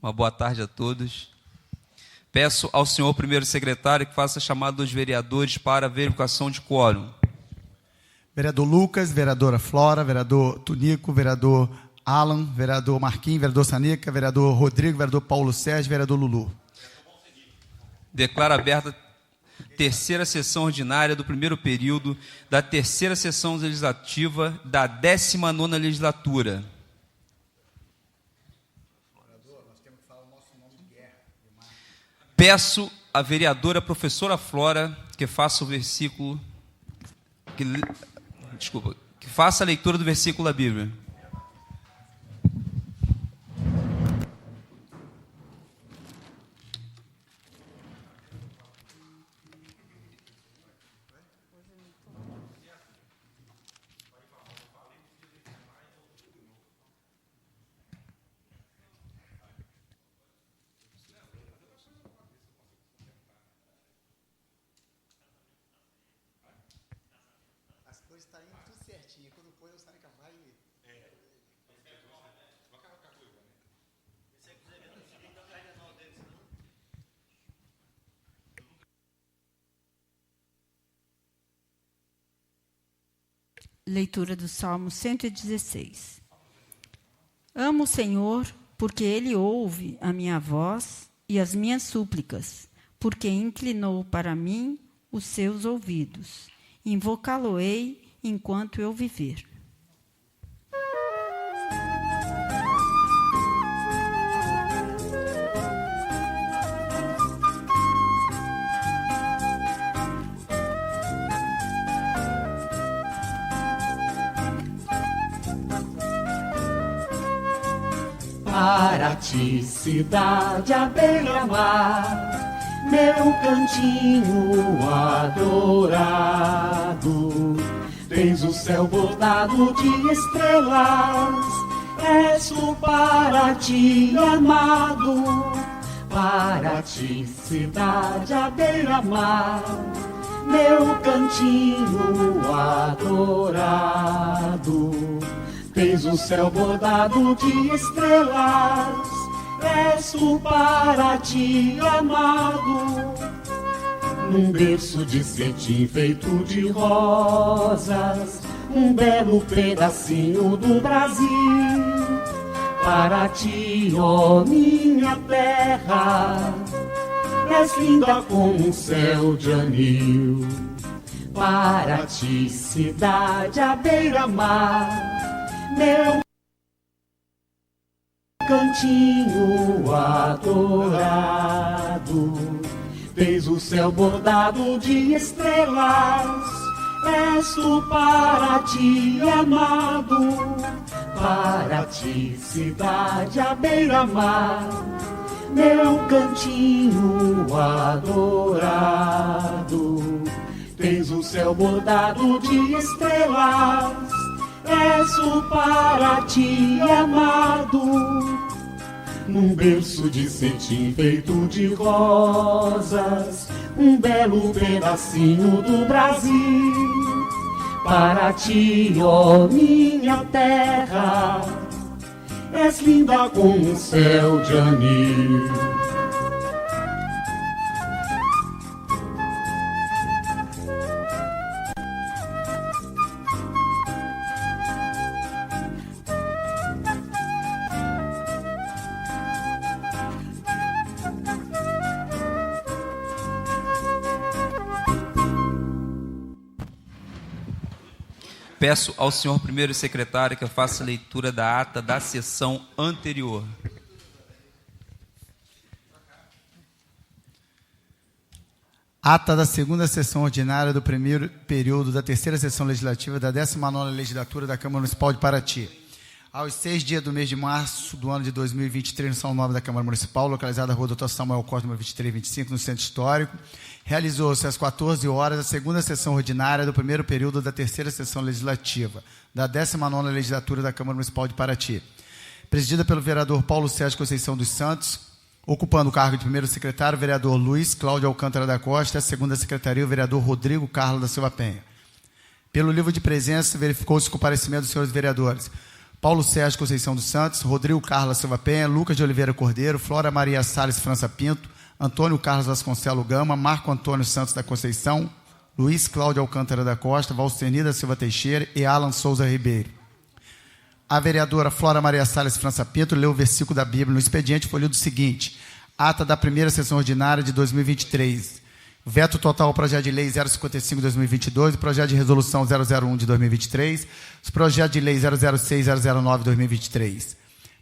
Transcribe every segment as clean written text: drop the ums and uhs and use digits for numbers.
Uma boa tarde a todos. Peço ao senhor primeiro secretário que faça a chamada dos vereadores para a verificação de quórum. Vereador Lucas, vereadora Flora, vereador Tunico, vereador Alan, vereador Marquinhos, vereador Sanica, vereador Rodrigo, vereador Paulo Sérgio, vereador Lulu. Declaro aberta a terceira sessão ordinária do primeiro período da terceira sessão legislativa da 19ª legislatura. Peço à vereadora professora Flora que faça o versículo, que faça a leitura do versículo da Bíblia. Está indo tudo certinho. Quando for, eu saio vai. Leitura do Salmo 116. Amo o Senhor, porque Ele ouve a minha voz e as minhas súplicas, porque inclinou para mim os seus ouvidos. Invocá-lo-ei enquanto eu viver. Para ti, cidade à beira-mar, meu cantinho adorado. Tens o céu bordado de estrelas, és o para ti amado. Para ti, cidade à beira-mar, meu cantinho adorado. Tens o céu bordado de estrelas, és o para ti amado. Num berço de cetim feito de rosas, um belo pedacinho do Brasil. Para ti, ó minha terra, és linda como um céu de anil. Para ti, cidade à beira-mar, meu cantinho adorado. Tens o céu bordado de estrelas, és o para ti amado. Para ti, cidade à beira-mar, meu cantinho adorado. Tens o céu bordado de estrelas, és o para ti amado. Num berço de cetim feito de rosas, um belo pedacinho do Brasil. Para ti, ó minha terra, és linda como um céu de anil. Peço ao senhor primeiro secretário que faça a leitura da ata da sessão anterior. Ata da segunda sessão ordinária do primeiro período da terceira sessão legislativa da 19ª legislatura da Câmara Municipal de Paraty. Aos 6 dias do mês de março do ano de 2023, no Salão Nobre da Câmara Municipal, localizada na Rua Doutor Samuel Costa, número 2325, no Centro Histórico, realizou-se às 14 horas a segunda sessão ordinária do primeiro período da terceira sessão legislativa da 19ª legislatura da Câmara Municipal de Paraty, presidida pelo vereador Paulo Sérgio Conceição dos Santos, ocupando o cargo de primeiro secretário, o vereador Luiz Cláudio Alcântara da Costa, a segunda secretaria, o vereador Rodrigo Carlos da Silva Penha. Pelo livro de presença, verificou-se o comparecimento dos senhores vereadores Paulo Sérgio Conceição dos Santos, Rodrigo Carlos Silva Penha, Lucas de Oliveira Cordeiro, Flora Maria Salles França Pinto, Antônio Carlos Vasconcelos Gama, Marco Antônio Santos da Conceição, Luiz Cláudio Alcântara da Costa, Valceni da Silva Teixeira e Alan Souza Ribeiro. A vereadora Flora Maria Salles França Pinto leu o versículo da Bíblia. No expediente foi lido o seguinte: ata da primeira sessão ordinária de 2023. Veto total ao projeto de lei 055 de 2022, o projeto de resolução 001 de 2023, os projetos de lei 006 e 009 de 2023.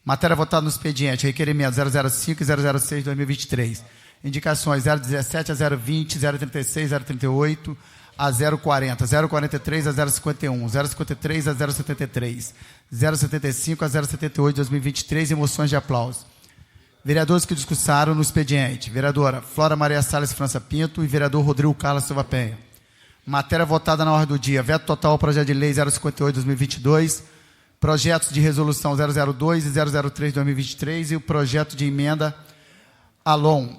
Matéria votada no expediente, requerimento 005 e 006 de 2023. Indicações 017 a 020, 036 a 038, a 040, 043 a 051, 053 a 073, 075 a 078 de 2023 e moções de aplauso. Vereadores que discursaram no expediente: vereadora Flora Maria Salles França Pinto e vereador Rodrigo Carlos Silva Penha. Matéria votada na ordem do dia: veto total ao projeto de lei 058 de 2022, projetos de resolução 002 e 003 de 2023 e o projeto de emenda ALON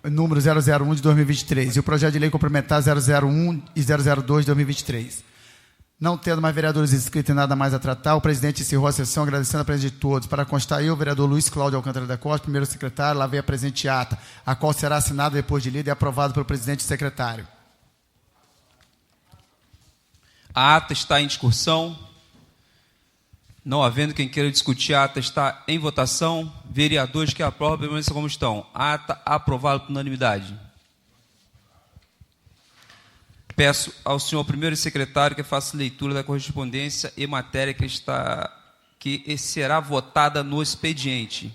número 001 de 2023 e o projeto de lei complementar 001 e 002 de 2023. Não tendo mais vereadores inscritos e nada mais a tratar, o presidente encerrou a sessão agradecendo a presença de todos. Para constar, eu, o vereador Luiz Cláudio Alcântara da Costa, primeiro secretário, lavei a presente ata, a qual será assinada depois de lida e aprovada pelo presidente e secretário. A ata está em discussão. Não havendo quem queira discutir, a ata está em votação. Vereadores que aprovam, permaneçam como estão. A ata aprovada por unanimidade. Peço ao senhor primeiro secretário que faça leitura da correspondência e matéria que será votada no expediente.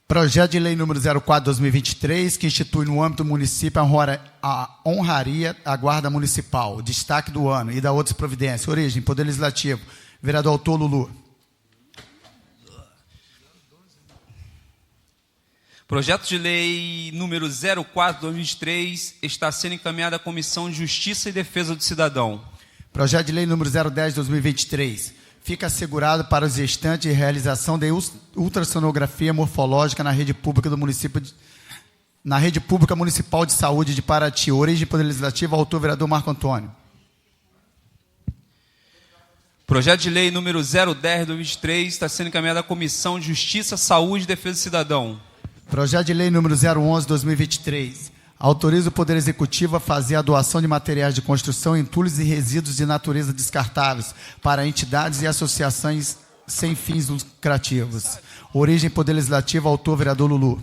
Projeto de lei número 04/2023, que institui no âmbito do município a honraria à Guarda Municipal, destaque do ano e da outras providências. Origem: Poder Legislativo. Vereador autor Lulu. Projeto de lei número 04/2023 está sendo encaminhado à Comissão de Justiça e Defesa do Cidadão. Projeto de lei número 010/2023. Fica assegurado para os gestantes realização de ultrassonografia morfológica na rede pública do município na rede pública municipal de saúde de Paraty. Origem: Poder Legislativo. Autor vereador Marco Antônio. Projeto de lei número 010/2023 está sendo encaminhado à Comissão de Justiça, Saúde e Defesa do Cidadão. Projeto de lei número 011/2023. Autoriza o Poder Executivo a fazer a doação de materiais de construção, entulhos e resíduos de natureza descartáveis para entidades e associações sem fins lucrativos. Origem: Poder Legislativo. Autor vereador Lulu.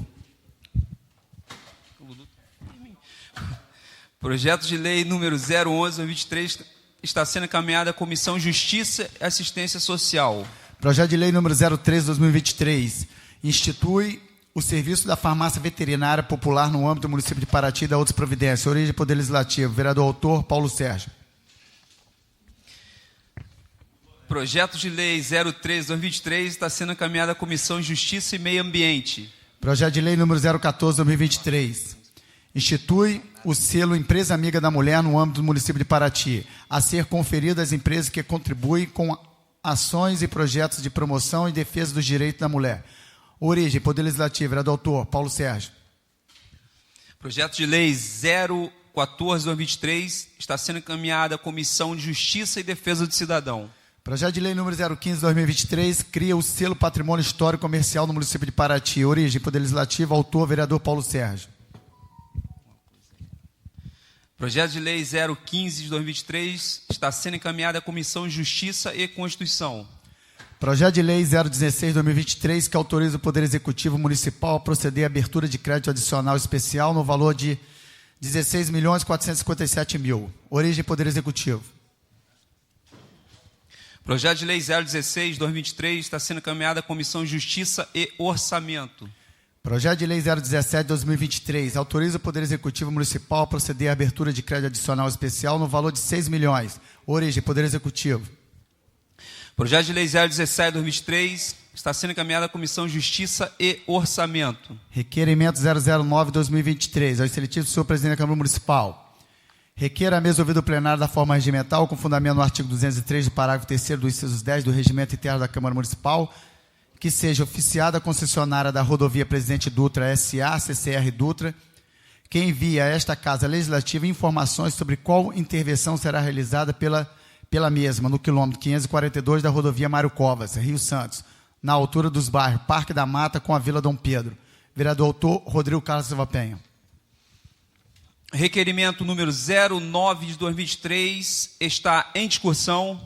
Projeto de lei número 011/2023 está sendo encaminhado à Comissão de Justiça e Assistência Social. Projeto de lei número 03/2023. Institui o serviço da farmácia veterinária popular no âmbito do município de Paraty e da outras providências. Origem: Poder Legislativo. Vereador autor Paulo Sérgio. Projeto de lei 03/2023 está sendo encaminhado à Comissão de Justiça e Meio Ambiente. Projeto de lei número 014/2023. Institui o selo Empresa Amiga da Mulher no âmbito do município de Paraty, a ser conferido às empresas que contribuem com ações e projetos de promoção e defesa dos direitos da mulher. Origem: Poder Legislativo. Vereador autor Paulo Sérgio. Projeto de lei 014/2023 está sendo encaminhado à Comissão de Justiça e Defesa do Cidadão. Projeto de lei número 015/2023 cria o selo Patrimônio Histórico Comercial no município de Paraty. Origem: Poder Legislativo. Autor vereador Paulo Sérgio. Projeto de lei 015/2023 está sendo encaminhado à Comissão de Justiça e Constituição. Projeto de lei 016/2023, que autoriza o Poder Executivo Municipal a proceder à abertura de crédito adicional especial no valor de 16.457.000. Origem: Poder Executivo. Projeto de lei 016/2023 está sendo encaminhado à Comissão de Justiça e Orçamento. Projeto de lei 017/2023 autoriza o Poder Executivo Municipal a proceder à abertura de crédito adicional especial no valor de 6 milhões. Origem: Poder Executivo. Projeto de lei 017/2023 está sendo encaminhado à Comissão de Justiça e Orçamento. Requerimento 009/2023 ao excelentíssimo senhor presidente da Câmara Municipal. Requer a mesa ouvida plenária da forma regimental, com fundamento no artigo 203 do parágrafo 3º do inciso 10 do Regimento Interno da Câmara Municipal, que seja oficiada a concessionária da rodovia Presidente Dutra S.A., CCR Dutra, que envie a esta Casa Legislativa informações sobre qual intervenção será realizada pela mesma, no quilômetro 542 da rodovia Mário Covas, Rio Santos, na altura dos bairros Parque da Mata com a Vila Dom Pedro. Vereador autor, Rodrigo Carlos Silva Penha. Requerimento número 09 de 2023 está em discussão.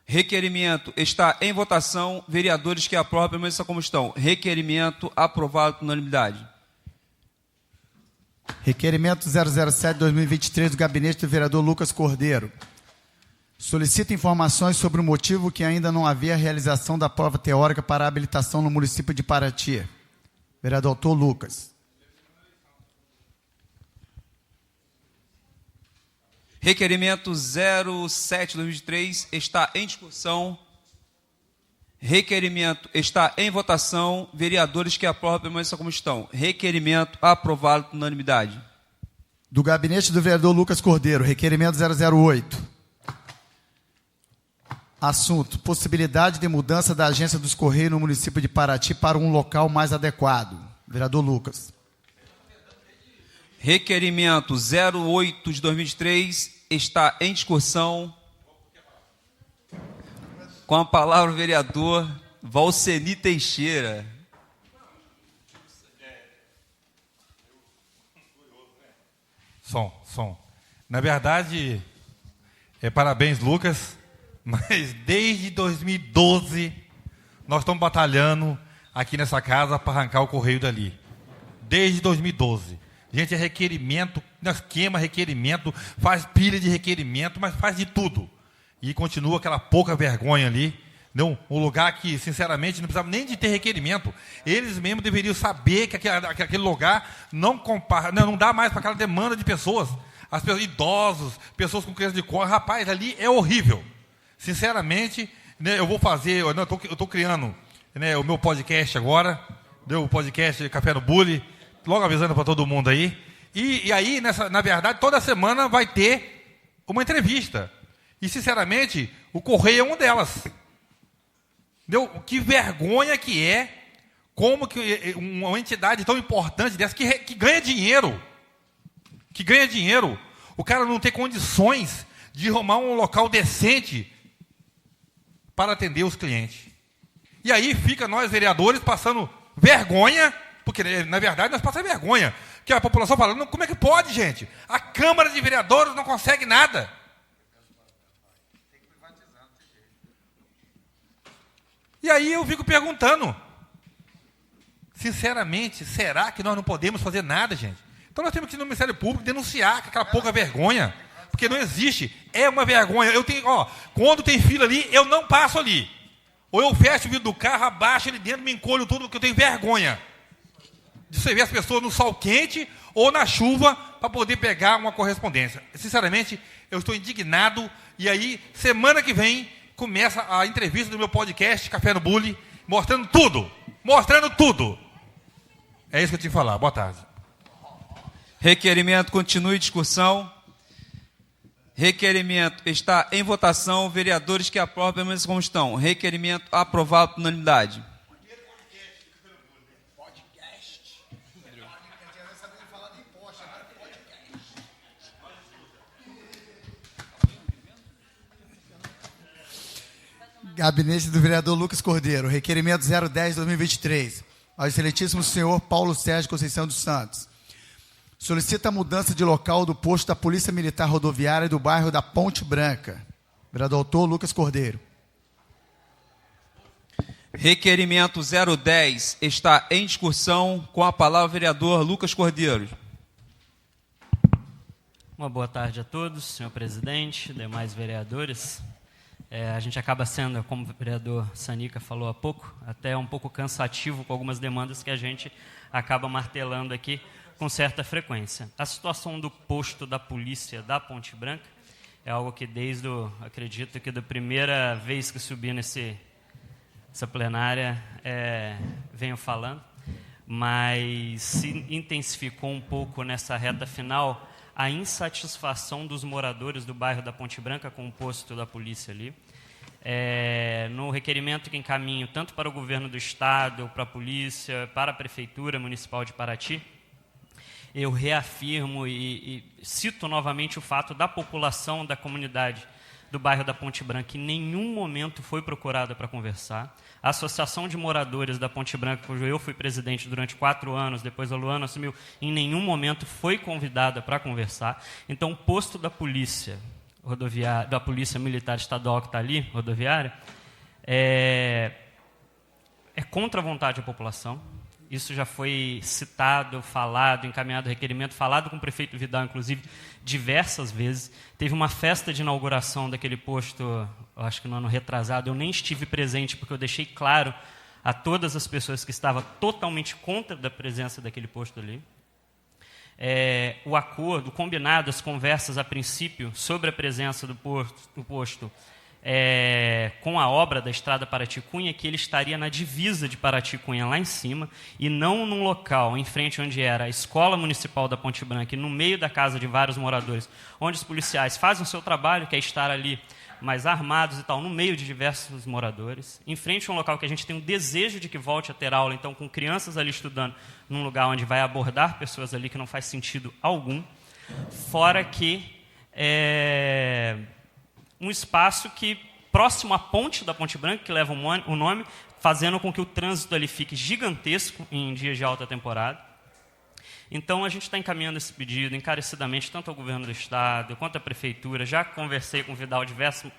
Requerimento está em votação. Vereadores que aprovam, permaneçam como estão. Requerimento aprovado por unanimidade. Requerimento 007-2023 do gabinete do vereador Lucas Cordeiro. Solicita informações sobre o motivo que ainda não havia realização da prova teórica para a habilitação no município de Paraty. Vereador autor Lucas. Requerimento 07-2023 está em discussão. Requerimento está em votação. Vereadores que aprovam, permaneçam como estão. Requerimento aprovado por unanimidade. Do gabinete do vereador Lucas Cordeiro, requerimento 008. Assunto: possibilidade de mudança da agência dos Correios no município de Paraty para um local mais adequado. Vereador Lucas. Requerimento 08 de 2023 está em discussão. Com a palavra o vereador Valceni Teixeira. Som. Na verdade, parabéns, Lucas, mas desde 2012 nós estamos batalhando aqui nessa casa para arrancar o correio dali. Desde 2012. Gente, é requerimento, nós queima requerimento, faz pilha de requerimento, mas faz de tudo. E continua aquela pouca vergonha ali. Não, um lugar que, sinceramente, não precisava nem de ter requerimento. Eles mesmos deveriam saber que aquele lugar não dá mais para aquela demanda de pessoas. As pessoas, idosos, pessoas com criança de cor. Rapaz, ali é horrível. Sinceramente, né, eu estou criando, né, o meu podcast agora, o podcast Café no Bully, logo avisando para todo mundo aí. E aí, na verdade, toda semana vai ter uma entrevista. E, sinceramente, o Correio é uma delas. Entendeu? Que vergonha que é, como que uma entidade tão importante dessa, que ganha dinheiro, o cara não tem condições de arrumar um local decente para atender os clientes. E aí fica nós, vereadores, passando vergonha, porque, na verdade, nós passamos vergonha. Que a população fala, não, como é que pode, gente? A Câmara de Vereadores não consegue nada. E aí eu fico perguntando, sinceramente, será que nós não podemos fazer nada, gente? Então nós temos que ir no Ministério Público denunciar aquela pouca vergonha, porque não existe, é uma vergonha. Quando tem fila ali, eu não passo ali. Ou eu fecho o vidro do carro, abaixo ele dentro, me encolho tudo, porque eu tenho vergonha de você ver as pessoas no sol quente ou na chuva para poder pegar uma correspondência. Sinceramente, eu estou indignado. E aí, semana que vem, começa a entrevista do meu podcast, Café no Bully, mostrando tudo. É isso que eu tinha que falar. Boa tarde. Requerimento continua em discussão. Requerimento está em votação. Vereadores que aprovam, permaneçam como estão. Requerimento aprovado por unanimidade. Gabinete do vereador Lucas Cordeiro, requerimento 010-2023, ao excelentíssimo senhor Paulo Sérgio Conceição dos Santos. Solicita a mudança de local do posto da Polícia Militar Rodoviária do bairro da Ponte Branca. Vereador autor Lucas Cordeiro. Requerimento 010 está em discussão. Com a palavra o vereador Lucas Cordeiro. Uma boa tarde a todos, senhor presidente, demais vereadores. A gente acaba sendo, como o vereador Sanica falou há pouco, até um pouco cansativo com algumas demandas que a gente acaba martelando aqui com certa frequência. A situação do posto da polícia da Ponte Branca é algo que acredito que da primeira vez que subi essa plenária, venho falando, mas se intensificou um pouco nessa reta final a insatisfação dos moradores do bairro da Ponte Branca com o posto da polícia ali. No requerimento que encaminho tanto para o governo do estado, para a polícia, para a prefeitura municipal de Paraty, eu reafirmo e cito novamente o fato da população da comunidade do bairro da Ponte Branca em nenhum momento foi procurada para conversar. A Associação de Moradores da Ponte Branca, cujo eu fui presidente durante 4 anos, depois a Luana assumiu, em nenhum momento foi convidada para conversar. Então, o posto da polícia rodoviária, da Polícia Militar Estadual que está ali, rodoviária, é contra a vontade da população. Isso já foi citado, falado, encaminhado requerimento, falado com o prefeito Vidal, inclusive, diversas vezes. Teve uma festa de inauguração daquele posto, eu acho que no ano retrasado, eu nem estive presente, porque eu deixei claro a todas as pessoas que estavam totalmente contra da presença daquele posto ali. O acordo, o combinado, as conversas a princípio sobre a presença do posto com a obra da estrada Paraty-Cunha, que ele estaria na divisa de Paraty-Cunha, lá em cima, e não num local em frente onde era a Escola Municipal da Ponte Branca, e no meio da casa de vários moradores, onde os policiais fazem o seu trabalho, que é estar ali mais armados e tal, no meio de diversos moradores, em frente a um local que a gente tem um desejo de que volte a ter aula, então com crianças ali estudando, num lugar onde vai abordar pessoas ali que não faz sentido algum, fora que um espaço que, próximo à ponte da Ponte Branca, que leva o nome, fazendo com que o trânsito ali fique gigantesco em dias de alta temporada. Então, a gente está encaminhando esse pedido encarecidamente, tanto ao governo do Estado quanto à Prefeitura. Já conversei com o Vidal diversas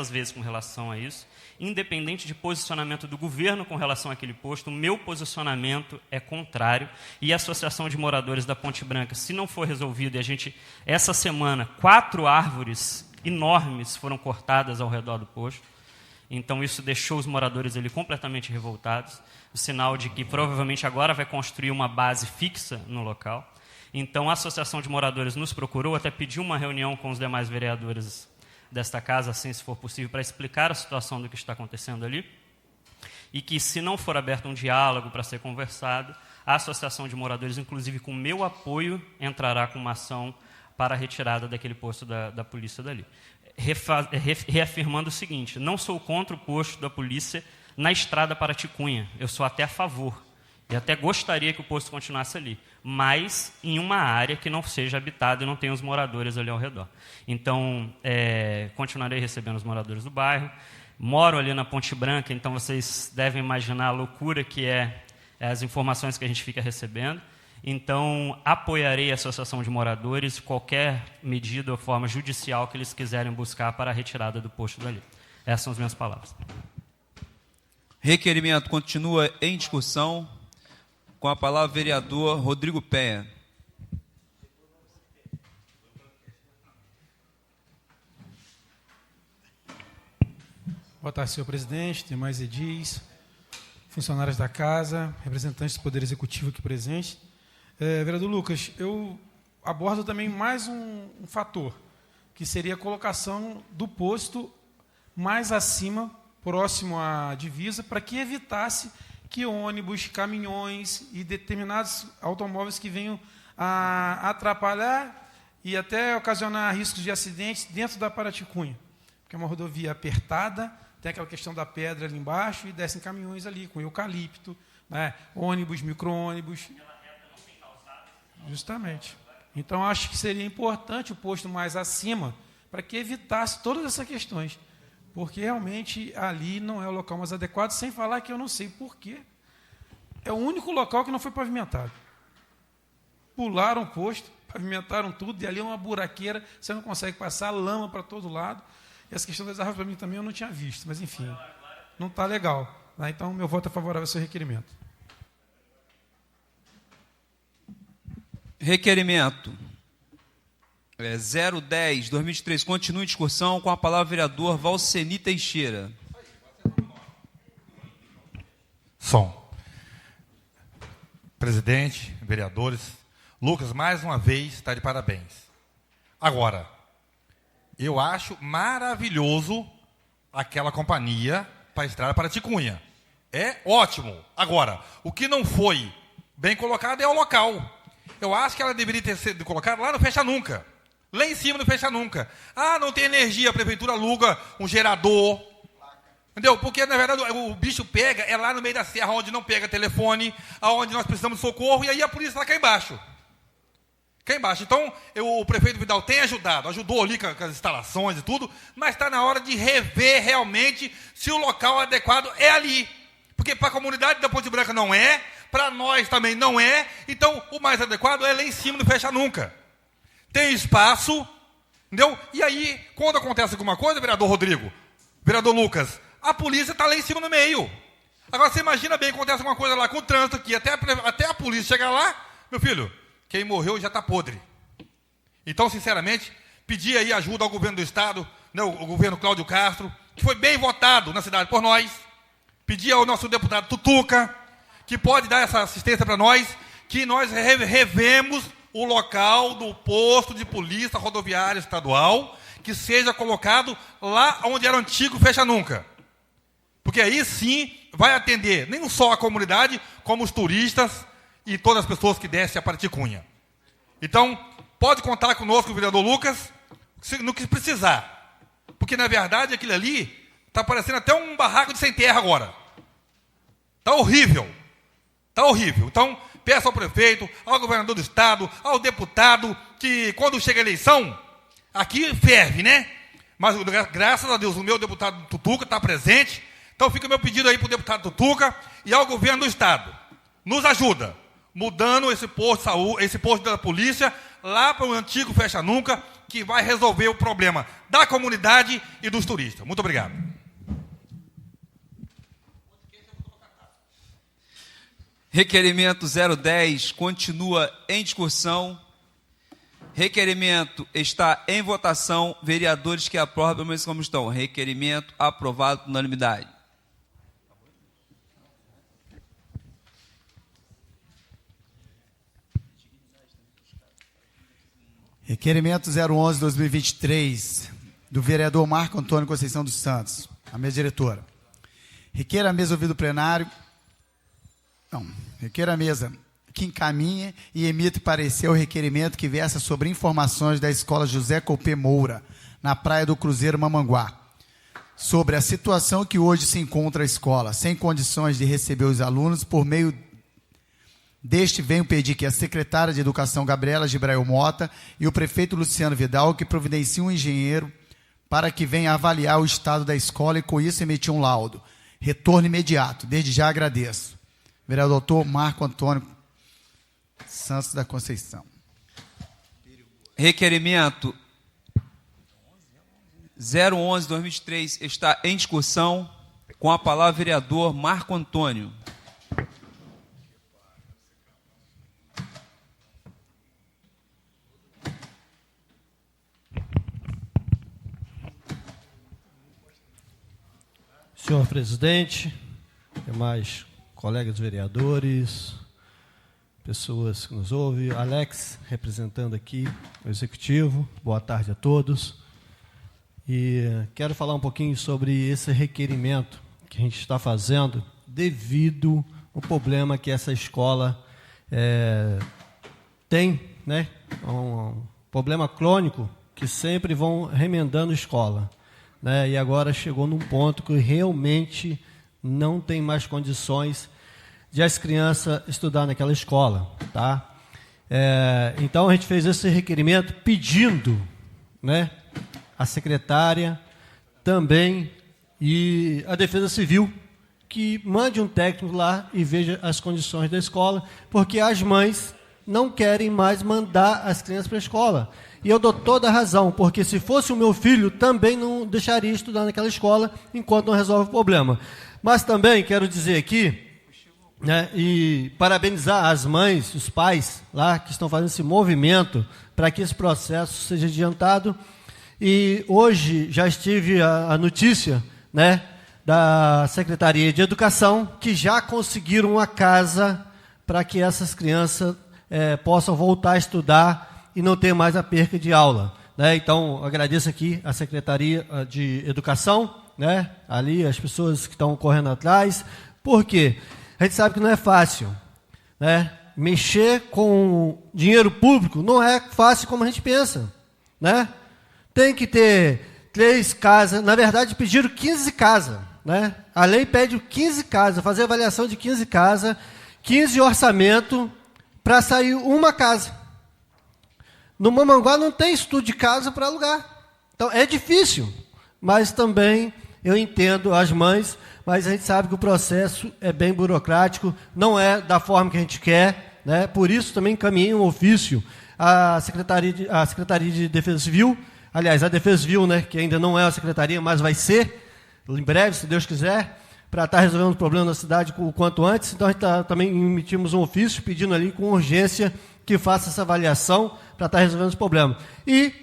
vezes com relação a isso. Independente de posicionamento do governo com relação àquele posto, o meu posicionamento é contrário. E a Associação de Moradores da Ponte Branca, se não for resolvido, e essa semana, 4 árvores enormes foram cortadas ao redor do posto. Então, isso deixou os moradores ali completamente revoltados. O sinal de que provavelmente agora vai construir uma base fixa no local. Então, a Associação de Moradores nos procurou, até pediu uma reunião com os demais vereadores desta casa, assim, se for possível, para explicar a situação do que está acontecendo ali. E que, se não for aberto um diálogo para ser conversado, a Associação de Moradores, inclusive com meu apoio, entrará com uma ação para a retirada daquele posto da polícia dali. Reafirmando o seguinte: não sou contra o posto da polícia na estrada Paraty-Cunha, eu sou até a favor, e até gostaria que o posto continuasse ali, mas em uma área que não seja habitada e não tenha os moradores ali ao redor. Então, continuarei recebendo os moradores do bairro. Moro ali na Ponte Branca, então vocês devem imaginar a loucura que é as informações que a gente fica recebendo. Então, apoiarei a Associação de Moradores, qualquer medida ou forma judicial que eles quiserem buscar para a retirada do posto dali. Essas são as minhas palavras. Requerimento continua em discussão. Com a palavra, o vereador Rodrigo Penha. Boa tarde, senhor presidente, demais edis, funcionários da casa, representantes do Poder Executivo aqui presentes. Vereador Lucas, eu abordo também mais um fator, que seria a colocação do posto mais acima, próximo à divisa, para que evitasse que ônibus, caminhões e determinados automóveis que venham a atrapalhar e até ocasionar riscos de acidentes dentro da Paraty-Cunha, porque é uma rodovia apertada, tem aquela questão da pedra ali embaixo e descem caminhões ali com eucalipto, né, ônibus, micro-ônibus. Justamente. Então, acho que seria importante o posto mais acima para que evitasse todas essas questões. Porque, realmente, ali não é o local mais adequado, sem falar que eu não sei por quê. É o único local que não foi pavimentado. Pularam o posto, pavimentaram tudo, e ali é uma buraqueira, você não consegue passar, lama para todo lado. E essa questão das árvores, para mim, também eu não tinha visto. Mas, enfim, não está legal. Então, meu voto é favorável ao seu requerimento. Requerimento 010/2023. Continua em discussão. Com a palavra, o vereador Valceni Teixeira. Som. Presidente, vereadores, Lucas, mais uma vez, está de parabéns. Agora, eu acho maravilhoso aquela companhia para a estrada Paraty-Cunha. É ótimo. Agora, o que não foi bem colocado é o local. Eu acho que ela deveria ter sido colocada lá no Fecha Nunca. Lá em cima no Fecha Nunca. Ah, não tem energia, a prefeitura aluga um gerador. Entendeu? Porque, na verdade, o bicho pega, é lá no meio da serra, onde não pega telefone, onde nós precisamos de socorro, e aí a polícia está cá embaixo. Cá embaixo. Então, o prefeito Vidal tem ajudou ali com as instalações e tudo, mas está na hora de rever realmente se o local adequado é ali. Porque para a comunidade da Ponte Branca não é, para nós também não é, então o mais adequado é lá em cima, não fecha nunca. Tem espaço, entendeu? E aí, quando acontece alguma coisa, vereador Rodrigo, vereador Lucas, a polícia está lá em cima no meio. Agora, você imagina bem, acontece alguma coisa lá com o trânsito aqui, até a polícia chegar lá, meu filho, quem morreu já está podre. Então, sinceramente, pedir aí ajuda ao governo do Estado, né, o governo Cláudio Castro, que foi bem votado na cidade por nós, pedir ao nosso deputado Tutuca, que pode dar essa assistência para nós, que nós revemos o local do posto de polícia rodoviária estadual, que seja colocado lá onde era o antigo Fecha Nunca. Porque aí sim vai atender nem só a comunidade, como os turistas e todas as pessoas que descem a Paraticunha. Então, pode contar conosco, vereador Lucas, no que precisar. Porque, na verdade, aquilo ali está parecendo até um barraco de sem terra agora. Está horrível. Está horrível. Então, peço ao prefeito, ao governador do Estado, ao deputado, que quando chega a eleição, aqui ferve, né? Mas, graças a Deus, o meu deputado Tutuca está presente. Então, fica o meu pedido aí para o deputado Tutuca e ao governo do Estado. Nos ajuda, mudando esse posto de saúde, esse posto da polícia, lá para o antigo Fecha Nunca, que vai resolver o problema da comunidade e dos turistas. Muito obrigado. Requerimento 010 continua em discussão. Requerimento está em votação. Vereadores que aprovam, permaneçam como estão. Requerimento aprovado por unanimidade. Requerimento 011-2023, do vereador Marco Antônio Conceição dos Santos. A mesa diretora. Requer a mesa ouvir do plenário. Requer a mesa que encaminhe e emite parecer o requerimento que versa sobre informações da Escola José Copé Moura, na Praia do Cruzeiro, Mamanguá, sobre a situação que hoje se encontra a escola, sem condições de receber os alunos. Por meio deste, venho pedir que a secretária de Educação, Gabriela Gibrael Mota, e o prefeito Luciano Vidal, que providenciem um engenheiro para que venha avaliar o estado da escola e, com isso, emitir um laudo. Retorno imediato. Desde já agradeço. Vereador doutor Marco Antônio Santos da Conceição. Requerimento 011-2023 está em discussão. Com a palavra, vereador Marco Antônio. Senhor presidente, demais colegas vereadores, pessoas que nos ouvem, Alex, representando aqui o executivo, boa tarde a todos. E quero falar um pouquinho sobre esse requerimento que a gente está fazendo devido ao problema que essa escola tem, né? Um problema crônico que sempre vão remendando a escola, né? E agora chegou num ponto que realmente não tem mais condições de as crianças estudar naquela escola, tá? Então a gente fez esse requerimento pedindo, né, a secretária também e a Defesa Civil que mande um técnico lá e veja as condições da escola, porque as mães não querem mais mandar as crianças para a escola. E eu dou toda a razão, porque se fosse o meu filho, também não deixaria estudar naquela escola enquanto não resolve o problema. Mas também quero dizer aqui, né, e parabenizar as mães, os pais lá que estão fazendo esse movimento para que esse processo seja adiantado. E hoje já estive a notícia, né, da Secretaria de Educação que já conseguiram uma casa para que essas crianças possam voltar a estudar e não ter mais a perca de aula, né? Então, agradeço aqui a Secretaria de Educação, né, ali as pessoas que estão correndo atrás, porque a gente sabe que não é fácil, né? Mexer com dinheiro público não é fácil como a gente pensa, né? Tem que ter 3 casas, na verdade pediram 15 casas, né? A lei pede 15 casas, fazer avaliação de 15 casas, 15 orçamento para sair uma casa. No Mamanguá não tem estudo de casa para alugar. Então, é difícil, mas também eu entendo as mães, mas a gente sabe que o processo é bem burocrático, não é da forma que a gente quer, né? Por isso também encaminhei um ofício à Secretaria de Defesa Civil, aliás, a Defesa Civil, né, que ainda não é a secretaria, mas vai ser, em breve, se Deus quiser, para estar resolvendo o problema da cidade o quanto antes. Então, a gente também emitimos um ofício pedindo ali com urgência que faça essa avaliação para estar resolvendo esse problema. E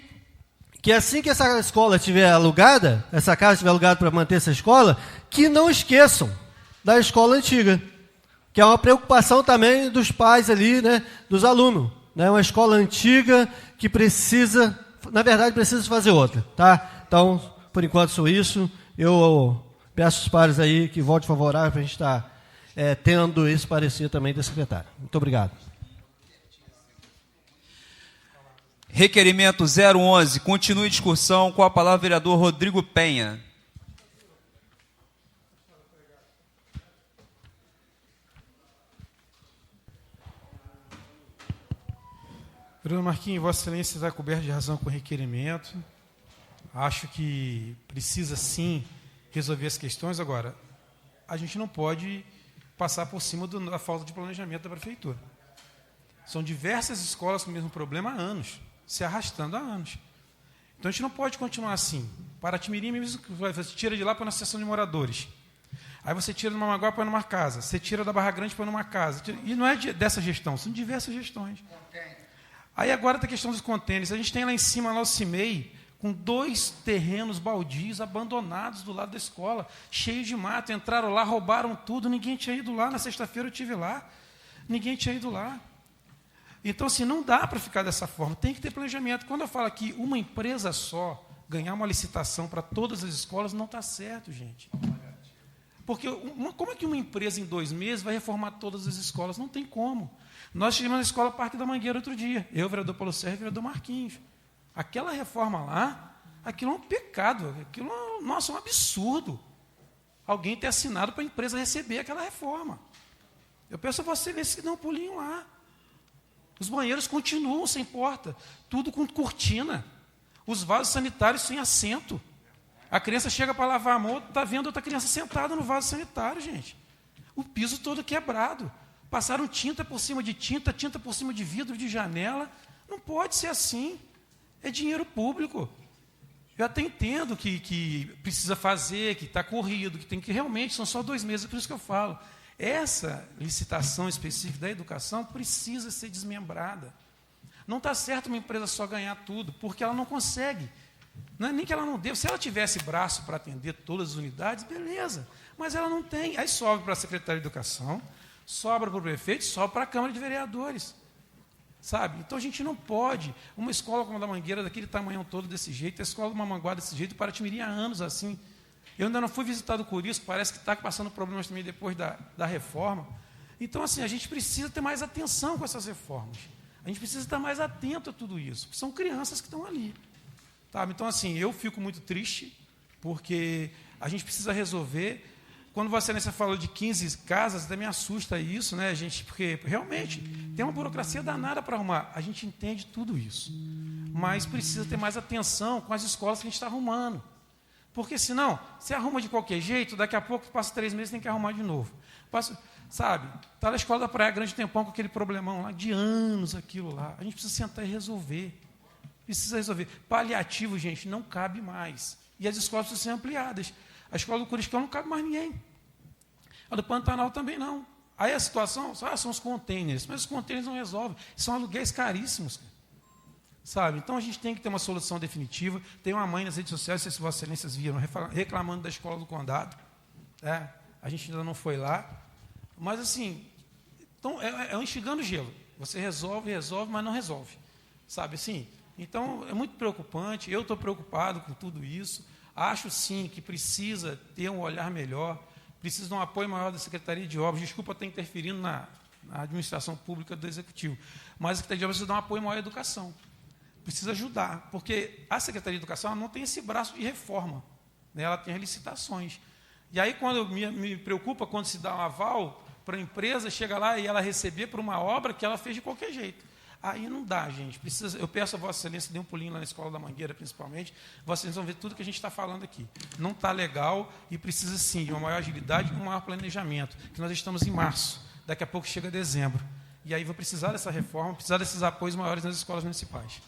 que assim que essa escola estiver alugada, essa casa estiver alugada para manter essa escola, que não esqueçam da escola antiga, que é uma preocupação também dos pais ali, né, dos alunos. Né, uma escola antiga que precisa, na verdade, precisa fazer outra. Tá? Então, por enquanto, sou isso. Eu peço aos pares aí que votem favorável para a gente estar tendo esse parecer também da secretária. Muito obrigado. Requerimento 011, continue discussão. Com a palavra o vereador Rodrigo Penha. Vereador Marquinhos, Vossa Excelência está coberto de razão com o requerimento. Acho que precisa, sim, resolver as questões. Agora, a gente não pode passar por cima da falta de planejamento da prefeitura. São diversas escolas com o mesmo problema há anos, se arrastando há anos. Então, a gente não pode continuar assim. Paraty-Mirim, mesmo que você tira de lá para uma associação de moradores. Aí você tira do Mamanguá para numa casa. Você tira da Barra Grande para numa casa. E não é dessa gestão, são diversas gestões. Aí agora tem a questão dos contêineres. A gente tem lá em cima, lá o CIMEI, com 2 terrenos baldios abandonados do lado da escola, cheios de mato. Entraram lá, roubaram tudo, ninguém tinha ido lá. Na sexta-feira eu estive lá, ninguém tinha ido lá. Então, assim, não dá para ficar dessa forma, tem que ter planejamento. Quando eu falo aqui, uma empresa só ganhar uma licitação para todas as escolas, não está certo, gente. Porque como é que uma empresa em 2 meses vai reformar todas as escolas? Não tem como. Nós estivemos na escola Parque da Mangueira outro dia, eu, o vereador Paulo Sérgio e o vereador Marquinhos. Aquela reforma lá, aquilo é um pecado, aquilo é, nossa, um absurdo. Alguém ter assinado para a empresa receber aquela reforma. Eu peço a você nesse que dê um pulinho lá. Os banheiros continuam sem porta, tudo com cortina. Os vasos sanitários sem assento. A criança chega para lavar a mão, está vendo outra criança sentada no vaso sanitário, gente. O piso todo quebrado. Passaram tinta por cima de tinta, tinta por cima de vidro, de janela. Não pode ser assim. É dinheiro público. Eu até entendo que precisa fazer, que está corrido, que tem que realmente, são só 2 meses, é por isso que eu falo. Essa licitação específica da educação precisa ser desmembrada. Não está certo uma empresa só ganhar tudo, porque ela não consegue. Não é nem que ela não deva. Se ela tivesse braço para atender todas as unidades, beleza. Mas ela não tem. Aí sobra para a Secretaria de Educação, sobra para o prefeito, sobra para a Câmara de Vereadores. Sabe? Então a gente não pode. Uma escola como a da Mangueira, daquele tamanho todo desse jeito, a escola do Mamanguá desse jeito, Paraty-Mirim há anos assim. Eu ainda não fui visitado por isso, parece que está passando problemas também depois da reforma. Então, assim, a gente precisa ter mais atenção com essas reformas. A gente precisa estar mais atento a tudo isso, porque são crianças que estão ali. Sabe? Então, assim, eu fico muito triste, porque a gente precisa resolver. Quando Vossa Excelência falou de 15 casas, até me assusta isso, né, gente? Porque, realmente, tem uma burocracia danada para arrumar. A gente entende tudo isso. Mas precisa ter mais atenção com as escolas que a gente está arrumando. Porque, senão, se arruma de qualquer jeito, daqui a pouco, passa 3 meses, tem que arrumar de novo. Sabe? Está na escola da Praia Grande Tempão com aquele problemão lá, de anos aquilo lá. A gente precisa sentar e resolver. Precisa resolver. Paliativo, gente, não cabe mais. E as escolas precisam ser ampliadas. A escola do Curiscão não cabe mais ninguém. A do Pantanal também não. Aí a situação, são os contêineres. Mas os contêineres não resolvem. São aluguéis caríssimos. Sabe? Então, a gente tem que ter uma solução definitiva. Tem uma mãe nas redes sociais, não sei se Vossas Excelências viram, reclamando da escola do Condado. A gente ainda não foi lá. Mas, assim, então, é um enxugando gelo. Você resolve, mas não resolve. Sabe assim? Então, é muito preocupante. Eu estou preocupado com tudo isso. Acho, sim, que precisa ter um olhar melhor. Precisa de um apoio maior da Secretaria de Obras. Desculpa estar interferindo na administração pública do Executivo. Mas a Secretaria de Obras precisa dar um apoio maior à educação. Precisa ajudar, porque a Secretaria de Educação não tem esse braço de reforma, né? Ela tem as licitações. E aí, quando me preocupa, quando se dá um aval para a empresa, chega lá e ela receber por uma obra que ela fez de qualquer jeito. Aí não dá, gente. Eu peço a Vossa Excelência, dê um pulinho lá na Escola da Mangueira, principalmente. Vossa Excelência vão ver tudo que a gente está falando aqui. Não está legal e precisa, sim, de uma maior agilidade e um maior planejamento. Que nós estamos em março, daqui a pouco chega dezembro. E aí vai precisar dessa reforma, precisar desses apoios maiores nas escolas municipais.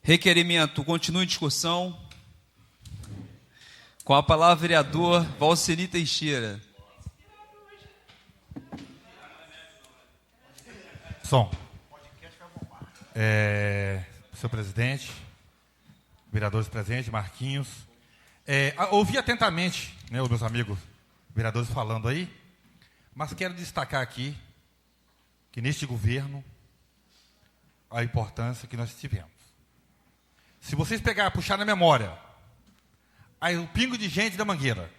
Requerimento, continua em discussão. Com a palavra, vereador Valceni Teixeira. Som. Senhor presidente, vereadores presentes, Marquinhos. Ouvi atentamente, né, os meus amigos vereadores falando aí, mas quero destacar aqui que neste governo a importância que nós tivemos. Se vocês puxar na memória, aí o pingo de gente da Mangueira,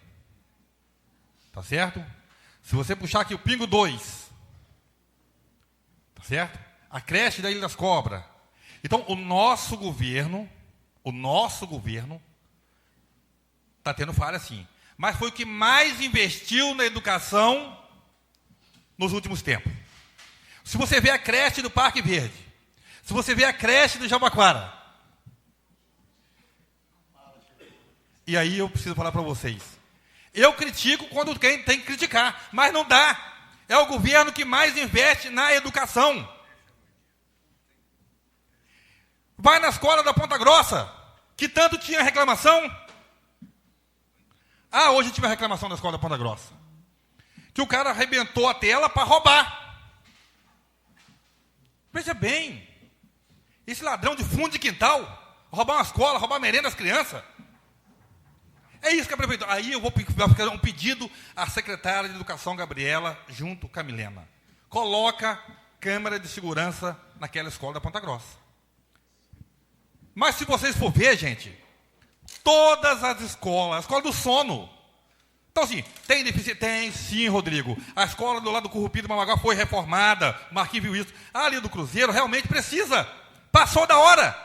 tá certo? Se você puxar aqui o pingo 2, tá certo? A creche da Ilha das Cobras. Então, o nosso governo está tendo falha sim. Mas foi o que mais investiu na educação nos últimos tempos. Se você vê a creche do Parque Verde, se você vê a creche do Jabaquara, e aí eu preciso falar para vocês. Eu critico quando quem tem que criticar, mas não dá. É o governo que mais investe na educação. Vai na escola da Ponta Grossa, que tanto tinha reclamação. Hoje tive uma reclamação da escola da Ponta Grossa. Que o cara arrebentou a tela para roubar. Veja bem, esse ladrão de fundo de quintal, roubar uma escola, roubar a merenda das crianças. É isso que a prefeitura... Aí eu vou fazer um pedido à secretária de Educação, Gabriela, junto com a Milena. Coloca câmera de segurança naquela escola da Ponta Grossa. Mas se vocês for ver, gente, todas as escolas, a escola do sono. Então, assim, tem deficiência? Tem, sim, Rodrigo. A escola do lado do Currupi do Mamagá foi reformada, o Marquinhos viu isso. A ali do Cruzeiro realmente precisa. Passou da hora.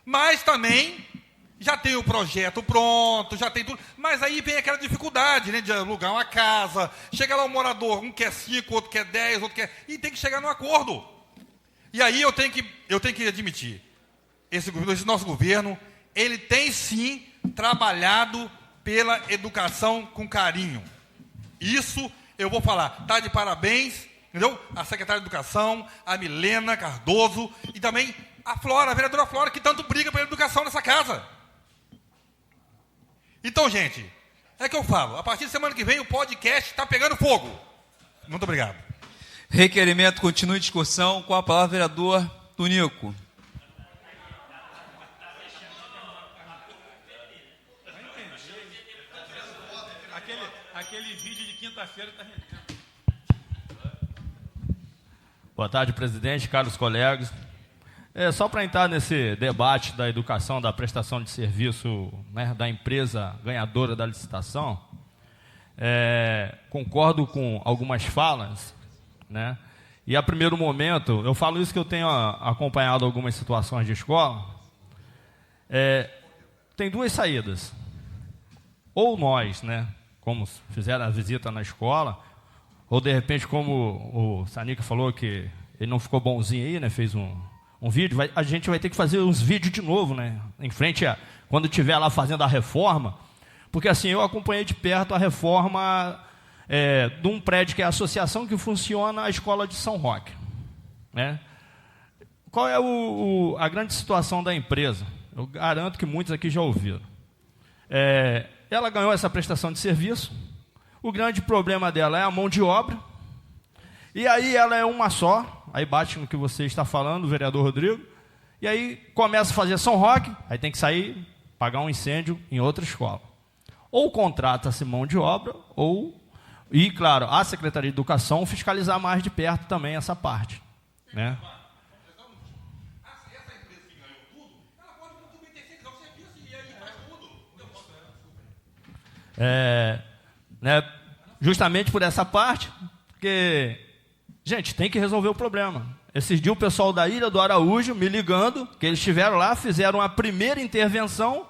Mas também já tem o projeto pronto, já tem tudo. Mas aí vem aquela dificuldade, né, de alugar uma casa. Chega lá um morador, um quer 5, outro quer 10, outro quer... E tem que chegar num acordo. E aí eu tenho que admitir. Esse nosso governo, ele tem sim trabalhado pela educação com carinho. Isso eu vou falar, está de parabéns, entendeu? A secretária de Educação, a Milena Cardoso e também a Flora, a vereadora Flora, que tanto briga pela educação nessa casa. Então, gente, é que eu falo, a partir de semana que vem o podcast está pegando fogo. Muito obrigado. Requerimento continua em discussão. Com a palavra, vereador Tunico. Aquele vídeo de quinta-feira está rendendo. Boa tarde, presidente, caros colegas. Só para entrar nesse debate da educação, da prestação de serviço, né, da empresa ganhadora da licitação, concordo com algumas falas, né, e a primeiro momento, eu falo isso que eu tenho acompanhado algumas situações de escola, tem duas saídas. Ou nós, né, como fizeram a visita na escola, ou de repente, como o Sanica falou que ele não ficou bonzinho aí, né, fez um vídeo, a gente vai ter que fazer uns vídeos de novo, né, em frente quando estiver lá fazendo a reforma, porque assim, eu acompanhei de perto a reforma de um prédio que é a associação que funciona a escola de São Roque, né? Qual é a grande situação da empresa? Eu garanto que muitos aqui já ouviram. Ela ganhou essa prestação de serviço, o grande problema dela é a mão de obra, e aí ela é uma só, aí bate no que você está falando, vereador Rodrigo, e aí começa a fazer São Roque, aí tem que sair, pagar um incêndio em outra escola. Ou contrata-se mão de obra, e claro, a Secretaria de Educação fiscalizar mais de perto também essa parte, né? Né, justamente por essa parte, porque, gente, tem que resolver o problema. Esses dias o pessoal da Ilha do Araújo me ligando, que eles estiveram lá, fizeram a primeira intervenção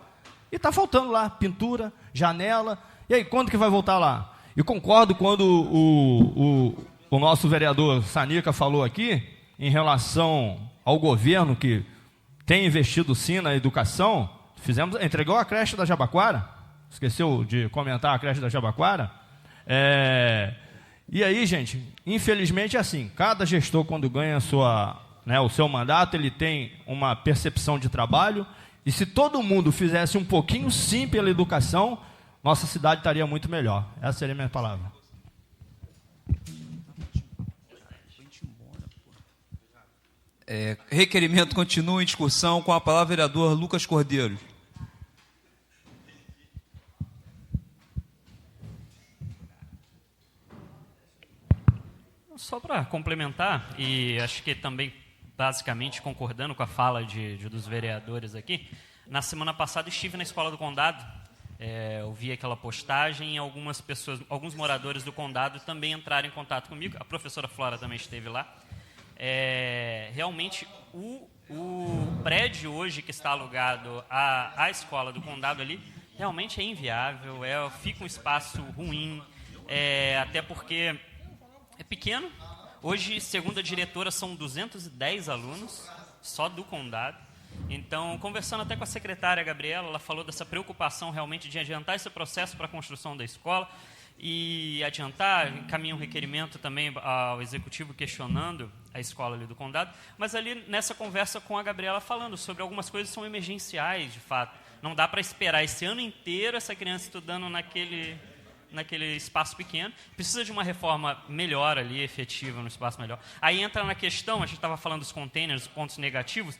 e está faltando lá pintura, janela. E aí, quando que vai voltar lá? E concordo quando o nosso vereador Sanica falou aqui, em relação ao governo que tem investido sim na educação. Entregou a creche da Jabaquara, esqueceu de comentar a creche da Jabaquara. E aí, gente, infelizmente é assim, cada gestor quando ganha o seu mandato, ele tem uma percepção de trabalho, e se todo mundo fizesse um pouquinho sim pela educação, nossa cidade estaria muito melhor. Essa seria a minha palavra. Requerimento continua em discussão. Com a palavra, vereador Lucas Cordeiro. Só para complementar, e acho que também basicamente concordando com a fala dos vereadores aqui, na semana passada estive na Escola do Condado, eu vi aquela postagem e alguns moradores do Condado também entraram em contato comigo, a professora Flora também esteve lá. Realmente, o prédio hoje que está alugado à Escola do Condado ali, realmente é inviável, fica um espaço ruim, até porque é pequeno. Hoje, segundo a diretora, são 210 alunos, só do Condado. Então, conversando até com a secretária Gabriela, ela falou dessa preocupação realmente de adiantar esse processo para a construção da escola e encaminha um requerimento também ao Executivo questionando a escola ali do Condado. Mas ali, nessa conversa com a Gabriela, falando sobre algumas coisas que são emergenciais, de fato. Não dá para esperar esse ano inteiro essa criança estudando naquele espaço pequeno, precisa de uma reforma melhor ali, efetiva, no espaço melhor. Aí entra na questão, a gente estava falando dos containers, dos pontos negativos,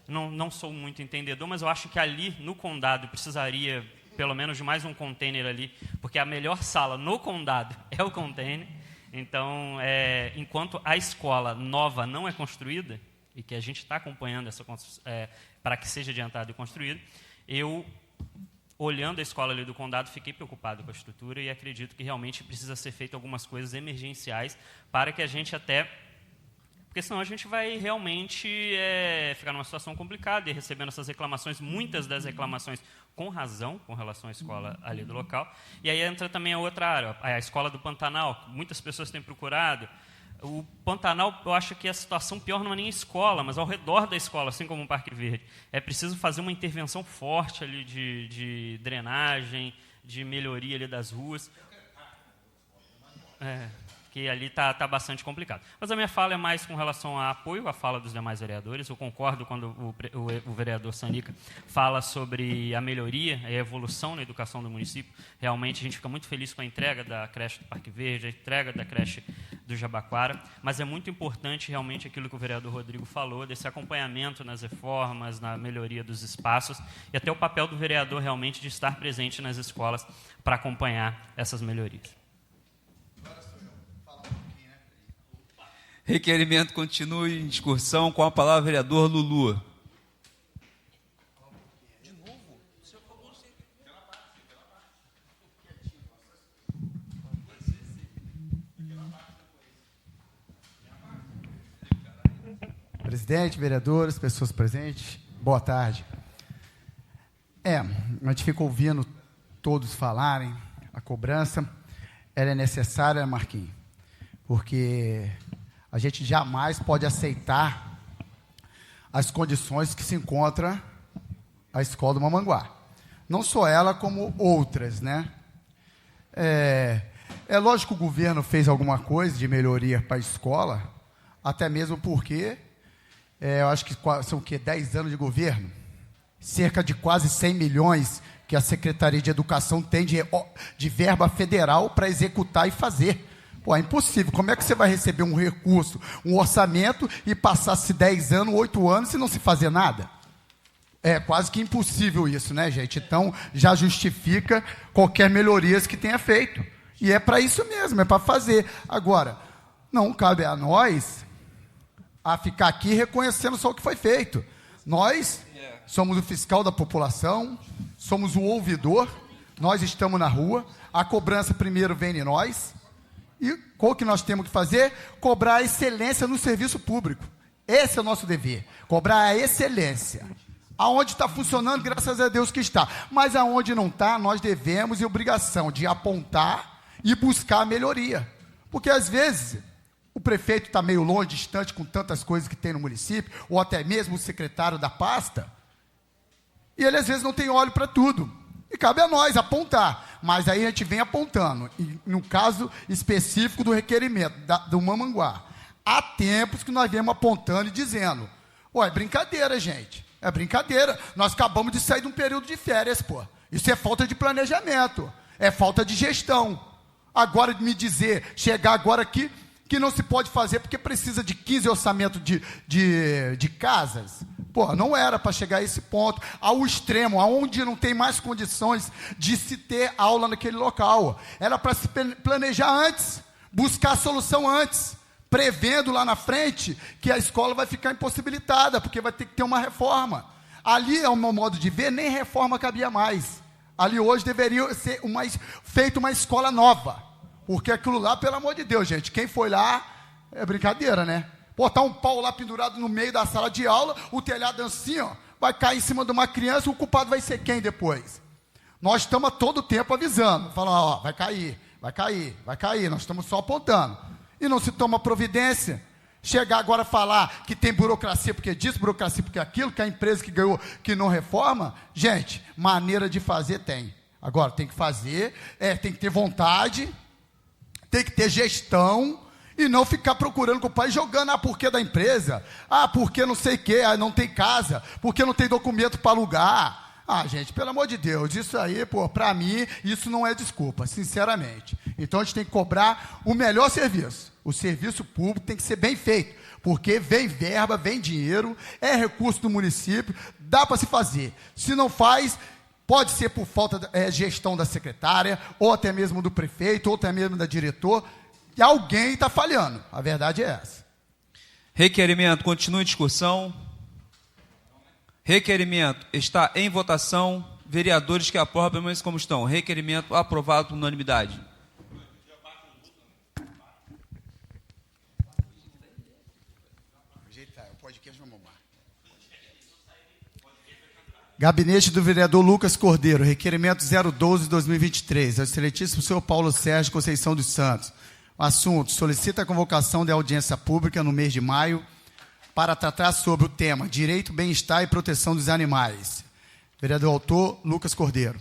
não sou muito entendedor, mas eu acho que ali no Condado precisaria pelo menos de mais um container ali, porque a melhor sala no Condado é o container. Então, enquanto a escola nova não é construída, e que a gente está acompanhando essa para que seja adiantada e construída, olhando a escola ali do Condado, fiquei preocupado com a estrutura e acredito que realmente precisa ser feito algumas coisas emergenciais para que a gente porque senão a gente vai realmente ficar numa situação complicada e recebendo essas reclamações, muitas das reclamações com razão, com relação à escola ali do local. E aí entra também a outra área, a escola do Pantanal, muitas pessoas têm procurado. O Pantanal, eu acho que a situação pior não é nem a escola, mas ao redor da escola, assim como o Parque Verde. É preciso fazer uma intervenção forte ali de drenagem, de melhoria ali das ruas. Que ali está bastante complicado. Mas a minha fala é mais com relação a apoio à fala dos demais vereadores. Eu concordo quando o vereador Sanica fala sobre a melhoria e a evolução na educação do município. Realmente a gente fica muito feliz com a entrega da creche do Parque Verde, a entrega da creche do Jabaquara, mas é muito importante realmente aquilo que o vereador Rodrigo falou, desse acompanhamento nas reformas, na melhoria dos espaços, e até o papel do vereador realmente de estar presente nas escolas para acompanhar essas melhorias. Requerimento continua em discussão. Com a palavra, vereador Lulu. Presidente, vereadores, pessoas presentes, boa tarde. A gente fica ouvindo todos falarem, a cobrança, ela é necessária, Marquinhos, porque a gente jamais pode aceitar as condições que se encontra a escola do Mamanguá. Não só ela, como outras, né? É lógico que o governo fez alguma coisa de melhoria para a escola, até mesmo porque, eu acho que são 10 anos de governo, cerca de quase 100 milhões que a Secretaria de Educação tem de verba federal para executar e fazer. É impossível. Como é que você vai receber um recurso, um orçamento e passar-se 10 anos, 8 anos e não se fazer nada? É quase que impossível isso, né, gente? Então, já justifica qualquer melhoria que tenha feito. E é para isso mesmo, é para fazer. Agora, não cabe a nós ficar aqui reconhecendo só o que foi feito. Nós somos o fiscal da população, somos o ouvidor, nós estamos na rua, a cobrança primeiro vem de nós. E o que nós temos que fazer? Cobrar a excelência no serviço público. Esse é o nosso dever, cobrar a excelência. Aonde está funcionando, graças a Deus que está. Mas aonde não está, nós devemos e obrigação de apontar e buscar a melhoria. Porque, às vezes, o prefeito está meio longe, distante, com tantas coisas que tem no município, ou até mesmo o secretário da pasta, e ele, às vezes, não tem olho para tudo. E cabe a nós apontar. Mas aí a gente vem apontando. E no caso específico do requerimento do Mamanguá, há tempos que nós viemos apontando e dizendo: é brincadeira, gente. É brincadeira. Nós acabamos de sair de um período de férias, pô. Isso é falta de planejamento. É falta de gestão. Agora, me dizer, chegar agora aqui, que não se pode fazer porque precisa de 15 orçamentos de casas. Pô, não era para chegar a esse ponto, ao extremo, aonde não tem mais condições de se ter aula naquele local. Era para se planejar antes, buscar a solução antes, prevendo lá na frente que a escola vai ficar impossibilitada, porque vai ter que ter uma reforma. Ali, ao meu modo de ver, nem reforma cabia mais. Ali hoje deveria ser feita uma escola nova. Porque aquilo lá, pelo amor de Deus, gente, quem foi lá, é brincadeira, né? Botar um pau lá pendurado no meio da sala de aula, o telhado assim, ó, vai cair em cima de uma criança, o culpado vai ser quem depois? Nós estamos a todo tempo avisando, falando, vai cair, vai cair, vai cair, nós estamos só apontando. E não se toma providência. Chegar agora a falar que tem burocracia porque disso, burocracia porque aquilo, que a empresa que ganhou, que não reforma, gente, maneira de fazer tem. Agora, tem que fazer, tem que ter vontade, tem que ter gestão, e não ficar procurando com o pai, jogando, porquê da empresa, porque não sei o quê, não tem casa, porque não tem documento para alugar. Gente, pelo amor de Deus, isso aí, para mim, isso não é desculpa, sinceramente. Então, a gente tem que cobrar o melhor serviço. O serviço público tem que ser bem feito, porque vem verba, vem dinheiro, é recurso do município, dá para se fazer. Se não faz, pode ser por falta de gestão da secretária, ou até mesmo do prefeito, ou até mesmo da diretora, e alguém está falhando. A verdade é essa. Requerimento, continua em discussão. Requerimento está em votação. Vereadores que aprovam, permaneçam como estão. Requerimento aprovado por unanimidade. Gabinete do vereador Lucas Cordeiro, requerimento 012/2023, ao excelentíssimo senhor Paulo Sérgio Conceição dos Santos. O assunto: solicita a convocação de audiência pública no mês de maio para tratar sobre o tema direito, bem-estar e proteção dos animais. Vereador autor, Lucas Cordeiro.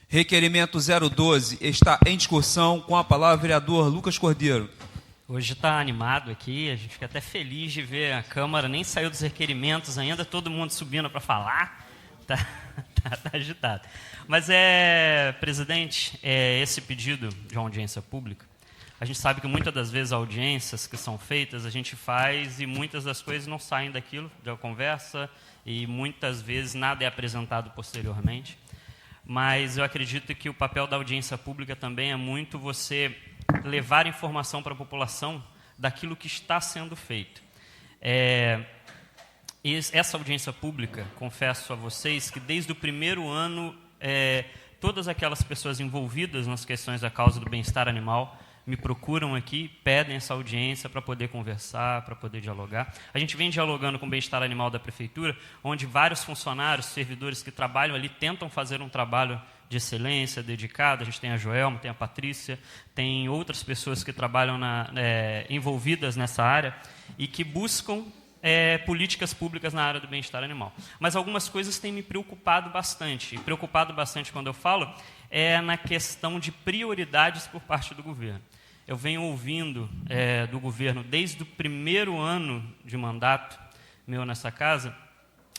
Requerimento 012 está em discussão. Com a palavra, vereador Lucas Cordeiro. Hoje está animado aqui, a gente fica até feliz de ver a Câmara, nem saiu dos requerimentos ainda, todo mundo subindo para falar, tá agitado. Mas, presidente, esse pedido de uma audiência pública, a gente sabe que muitas das vezes audiências que são feitas, a gente faz e muitas das coisas não saem daquilo, da conversa, e muitas vezes nada é apresentado posteriormente. Mas eu acredito que o papel da audiência pública também é muito você levar informação para a população daquilo que está sendo feito. Essa audiência pública, confesso a vocês que desde o primeiro ano, todas aquelas pessoas envolvidas nas questões da causa do bem-estar animal me procuram aqui, pedem essa audiência para poder conversar, para poder dialogar. A gente vem dialogando com o bem-estar animal da prefeitura, onde vários funcionários, servidores que trabalham ali tentam fazer um trabalho de excelência, dedicado. A gente tem a Joelma, tem a Patrícia, tem outras pessoas que trabalham envolvidas nessa área e que buscam políticas públicas na área do bem-estar animal. Mas algumas coisas têm me preocupado bastante. E preocupado bastante quando eu falo na questão de prioridades por parte do governo. Eu venho ouvindo do governo desde o primeiro ano de mandato meu nessa casa,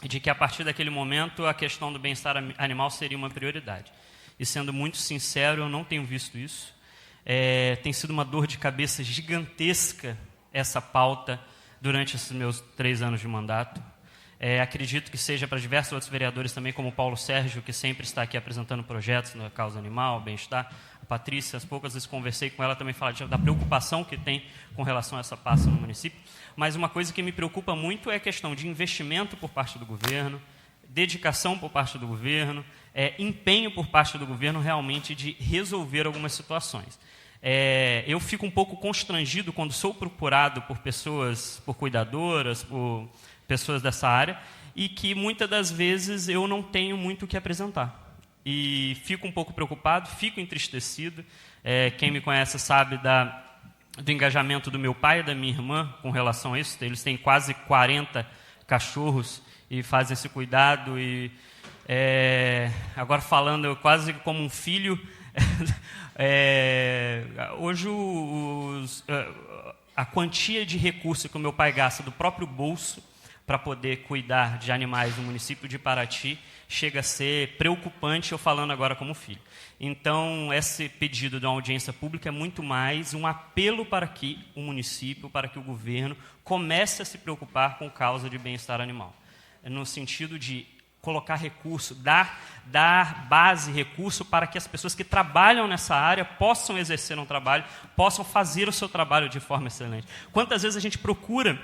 de que a partir daquele momento a questão do bem-estar animal seria uma prioridade. E sendo muito sincero, eu não tenho visto isso. Tem sido uma dor de cabeça gigantesca essa pauta durante esses meus 3 anos de mandato. Acredito que seja para diversos outros vereadores também, como o Paulo Sérgio, que sempre está aqui apresentando projetos na causa animal, bem-estar. A Patrícia, as poucas vezes conversei com ela, também fala da preocupação que tem com relação a essa pasta no município. Mas uma coisa que me preocupa muito é a questão de investimento por parte do governo, dedicação por parte do governo, empenho por parte do governo realmente de resolver algumas situações. Eu fico um pouco constrangido quando sou procurado por pessoas, por cuidadoras, por pessoas dessa área, e que muitas das vezes eu não tenho muito o que apresentar. e fico um pouco preocupado, fico entristecido. Quem me conhece sabe do engajamento do meu pai e da minha irmã com relação a isso. Eles têm quase 40 cachorros e fazem esse cuidado. E agora falando quase como um filho, hoje a quantia de recurso que o meu pai gasta do próprio bolso para poder cuidar de animais no município de Paraty chega a ser preocupante, eu falando agora como filho. Então, esse pedido de uma audiência pública é muito mais um apelo para que o município, para que o governo comece a se preocupar com causa de bem-estar animal. No sentido de colocar recurso, dar base, recurso para que as pessoas que trabalham nessa área possam exercer um trabalho, possam fazer o seu trabalho de forma excelente. Quantas vezes a gente procura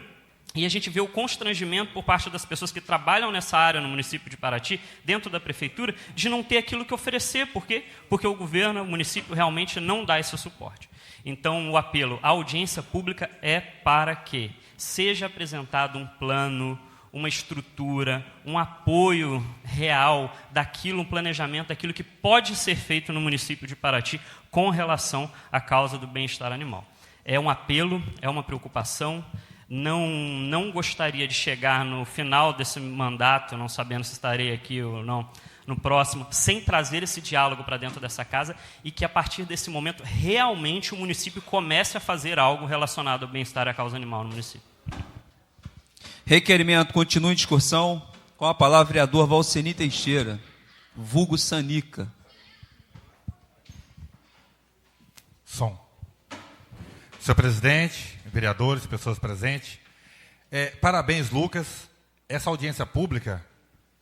e a gente vê o constrangimento por parte das pessoas que trabalham nessa área no município de Paraty, dentro da prefeitura, de não ter aquilo que oferecer. Por quê? Porque o governo, o município realmente não dá esse suporte. Então, o apelo à audiência pública é para que seja apresentado um plano, uma estrutura, um apoio real daquilo, um planejamento daquilo que pode ser feito no município de Paraty com relação à causa do bem-estar animal. É um apelo, é uma preocupação. Não gostaria de chegar no final desse mandato, não sabendo se estarei aqui ou não, no próximo, sem trazer esse diálogo para dentro dessa casa e que, a partir desse momento, realmente o município comece a fazer algo relacionado ao bem-estar e à causa animal no município. Requerimento continua em discussão. Com a palavra, vereador Valceni Teixeira, vulgo Sanica. Som. Senhor presidente, vereadores, pessoas presentes, parabéns, Lucas. Essa audiência pública,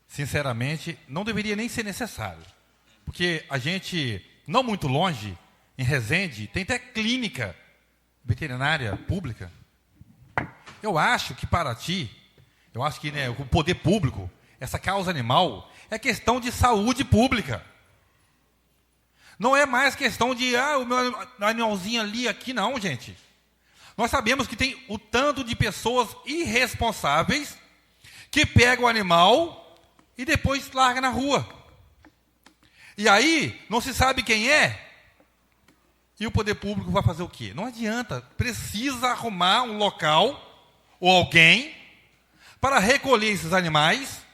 sinceramente, não deveria nem ser necessário. Porque a gente, não muito longe, em Resende, tem até clínica veterinária pública. Eu acho que Paraty, o poder público, essa causa animal, é questão de saúde pública. Não é mais questão de, o meu animalzinho ali, aqui, não, gente. Nós sabemos que tem o tanto de pessoas irresponsáveis que pegam o animal e depois largam na rua. E aí, não se sabe quem é. E o poder público vai fazer o quê? Não adianta. Precisa arrumar um local ou alguém para recolher esses animais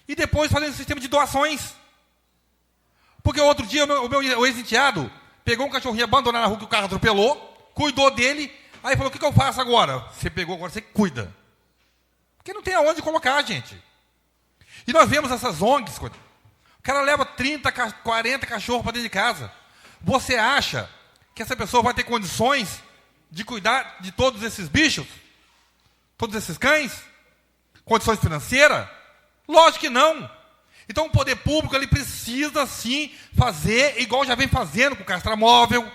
e depois fazer um sistema de doações. Porque outro dia o meu ex-enteado pegou um cachorrinho abandonado na rua que o carro atropelou, cuidou dele, aí falou, o que eu faço agora? Você pegou, agora você cuida. Porque não tem aonde colocar, gente. E nós vemos essas ONGs, o cara leva 30, 40 cachorros para dentro de casa. Você acha que essa pessoa vai ter condições de cuidar de todos esses bichos? Todos esses cães? Condições financeiras? Lógico que não. Então o poder público ele precisa sim fazer, igual já vem fazendo com o castramóvel,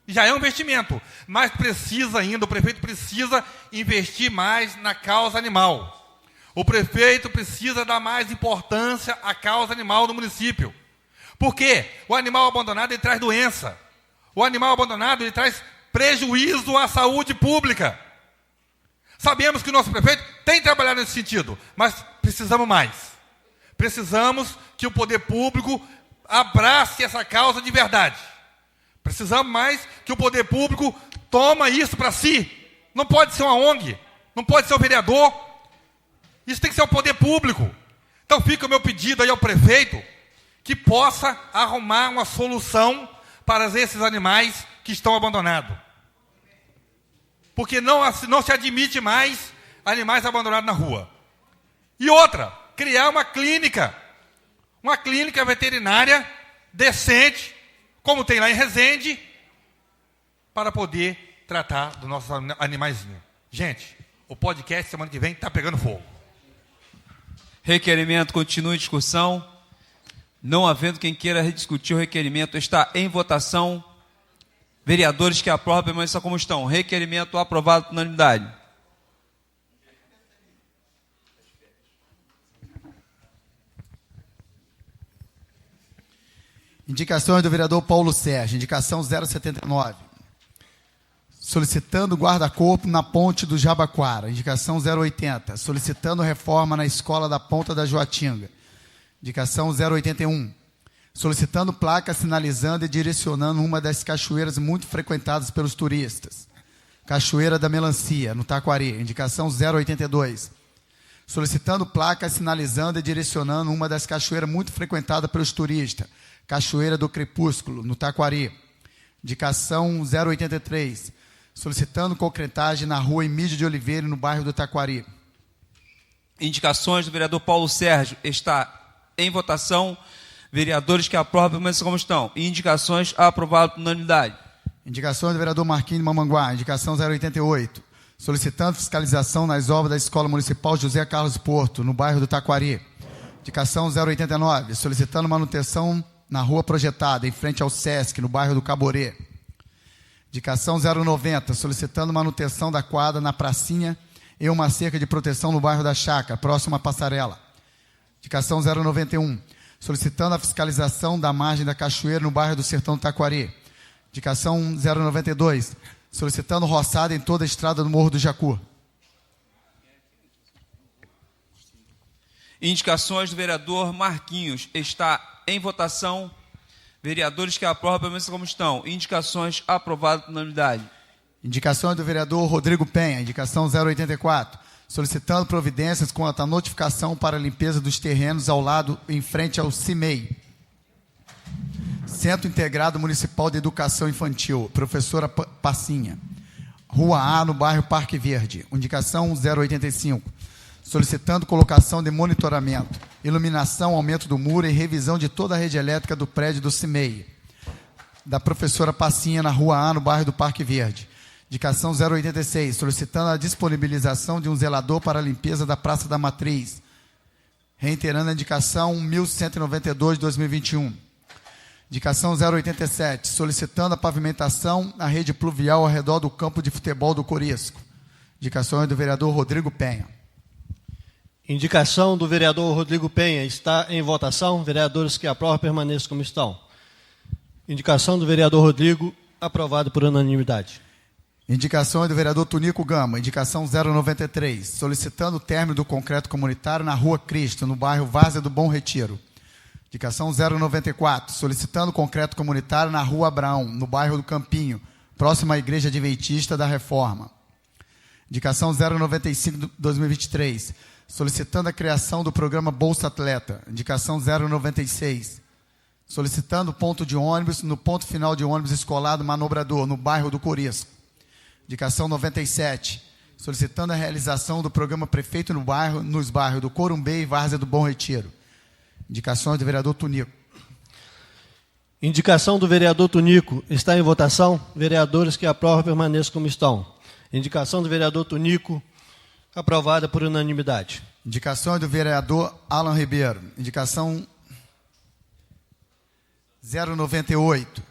já é um investimento, mas precisa ainda, o prefeito precisa investir mais na causa animal. O prefeito precisa dar mais importância à causa animal no município. Por quê? O animal abandonado ele traz doença. O animal abandonado ele traz prejuízo à saúde pública. Sabemos que o nosso prefeito tem trabalhado nesse sentido, mas precisamos mais. Precisamos que o poder público abrace essa causa de verdade. Precisamos mais que o poder público tome isso para si. Não pode ser uma ONG, não pode ser o vereador. Isso tem que ser o poder público. Então fica o meu pedido aí ao prefeito que possa arrumar uma solução para esses animais que estão abandonados. Porque não se admite mais animais abandonados na rua. E outra, criar uma clínica veterinária decente, como tem lá em Resende, para poder tratar dos nossos animaizinhos. Gente, o podcast semana que vem está pegando fogo. Requerimento continua em discussão. Não havendo quem queira rediscutir o requerimento, está em votação. Vereadores que aprovam, permaneçam como estão. Requerimento aprovado por unanimidade. Indicações do vereador Paulo Sérgio. Indicação 079. Solicitando guarda-corpo na ponte do Jabaquara. Indicação 080. Solicitando reforma na escola da Ponta da Joatinga. Indicação 081. solicitando placa sinalizando e direcionando uma das cachoeiras muito frequentadas pelos turistas. Cachoeira da Melancia, no Taquari, indicação 082. Solicitando placa sinalizando e direcionando uma das cachoeiras muito frequentadas pelos turistas. Cachoeira do Crepúsculo, no Taquari, indicação 083. Solicitando concretagem na rua Emílio de Oliveira, no bairro do Taquari. Indicações do vereador Paulo Sérgio. Está em votação. Vereadores que aprovam, permaneçam como estão. Indicações aprovadas por unanimidade. Indicações do vereador Marquinhos de Mamanguá, indicação 088. Solicitando fiscalização nas obras da Escola Municipal José Carlos Porto, no bairro do Taquari. Indicação 089. Solicitando manutenção na rua projetada, em frente ao Sesc, no bairro do Caborê. Indicação 090. Solicitando manutenção da quadra na pracinha e uma cerca de proteção no bairro da Chácara, próximo à passarela. Indicação 091. Solicitando a fiscalização da margem da cachoeira no bairro do Sertão do Taquari. Indicação 092. Solicitando roçada em toda a estrada do Morro do Jacu. Indicações do vereador Marquinhos. Está em votação. Vereadores que aprovam, permaneçam como estão. Indicações aprovadas por unanimidade. Indicações do vereador Rodrigo Penha, indicação 084. Solicitando providências quanto à notificação para a limpeza dos terrenos ao lado, em frente ao CIMEI. Centro Integrado Municipal de Educação Infantil, professora Passinha. Rua A, no bairro Parque Verde, indicação 085. Solicitando colocação de monitoramento, iluminação, aumento do muro e revisão de toda a rede elétrica do prédio do CIMEI. Da professora Passinha, na Rua A, no bairro do Parque Verde. Indicação 086, solicitando a disponibilização de um zelador para a limpeza da Praça da Matriz. Reiterando a indicação 1192 de 2021. Indicação 087, solicitando a pavimentação na rede pluvial ao redor do campo de futebol do Corisco. Indicações do vereador Rodrigo Penha. Indicação do vereador Rodrigo Penha. Está em votação. Vereadores que aprovam, permaneçam como estão. Indicação do vereador Rodrigo, aprovado por unanimidade. Indicações do vereador Tunico Gama, indicação 093, solicitando o término do concreto comunitário na Rua Cristo, no bairro Várzea do Bom Retiro. Indicação 094, solicitando concreto comunitário na Rua Abraão, no bairro do Campinho, próximo à Igreja Adventista da Reforma. Indicação 095 de 2023, solicitando a criação do programa Bolsa Atleta. Indicação 096, solicitando ponto de ônibus no ponto final de ônibus escolar do Manobrador, no bairro do Corisco. Indicação 97, solicitando a realização do programa Prefeito no bairro, nos bairros do Corumbê e Várzea do Bom Retiro. Indicações do vereador Tunico. Indicação do vereador Tunico. Está em votação. Vereadores que aprovam, permaneçam como estão. Indicação do vereador Tunico, aprovada por unanimidade. Indicações do vereador Alan Ribeiro. Indicação 098.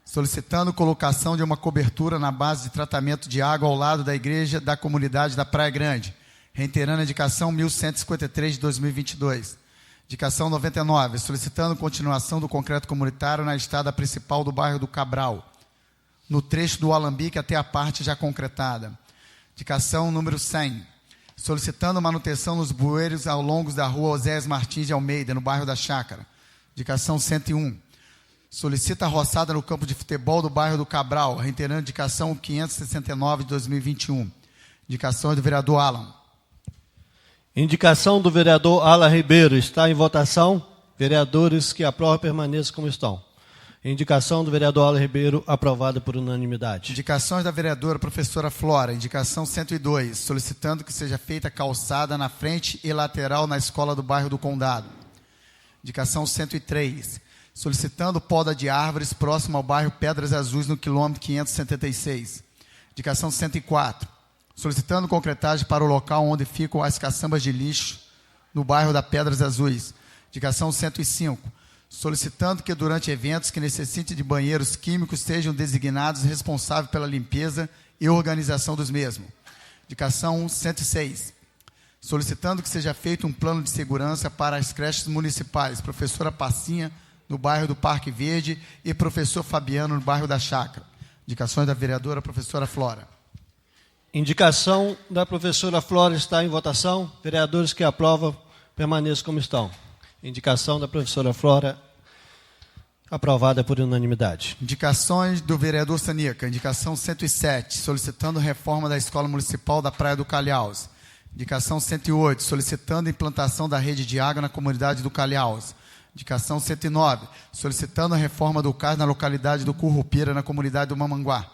Solicitando colocação de uma cobertura na base de tratamento de água ao lado da igreja da comunidade da Praia Grande, reiterando a indicação 1153 de 2022. Indicação 99, solicitando continuação do concreto comunitário na estrada principal do bairro do Cabral, no trecho do Alambique até a parte já concretada. Indicação número 100, solicitando manutenção nos bueiros ao longo da rua Oséias Martins de Almeida, no bairro da Chácara. Indicação 101. Solicita a roçada no campo de futebol do bairro do Cabral, reiterando a indicação 569 de 2021. Indicações do vereador Alan. Indicação do vereador Alan Ribeiro. Está em votação. Vereadores que aprovam, permaneçam como estão. Indicação do vereador Alan Ribeiro, aprovada por unanimidade. Indicações da vereadora professora Flora. Indicação 102, solicitando que seja feita calçada na frente e lateral na escola do bairro do Condado. Indicação 103, solicitando poda de árvores próximo ao bairro Pedras Azuis, no quilômetro 576. Indicação 104, solicitando concretagem para o local onde ficam as caçambas de lixo, no bairro da Pedras Azuis. Indicação 105, solicitando que durante eventos que necessitem de banheiros químicos sejam designados responsáveis pela limpeza e organização dos mesmos. Indicação 106, solicitando que seja feito um plano de segurança para as creches municipais, professora Passinha, no bairro do Parque Verde, e professor Fabiano, no bairro da Chácara. Indicações da vereadora professora Flora. Indicação da professora Flora está em votação. Vereadores que aprovam, permaneçam como estão. Indicação da professora Flora, aprovada por unanimidade. Indicações do vereador Sanica. Indicação 107, solicitando reforma da Escola Municipal da Praia do Calhaus. Indicação 108, solicitando implantação da rede de água na comunidade do Calhaus. Indicação 109, solicitando a reforma do CAS na localidade do Currupira, na comunidade do Mamanguá.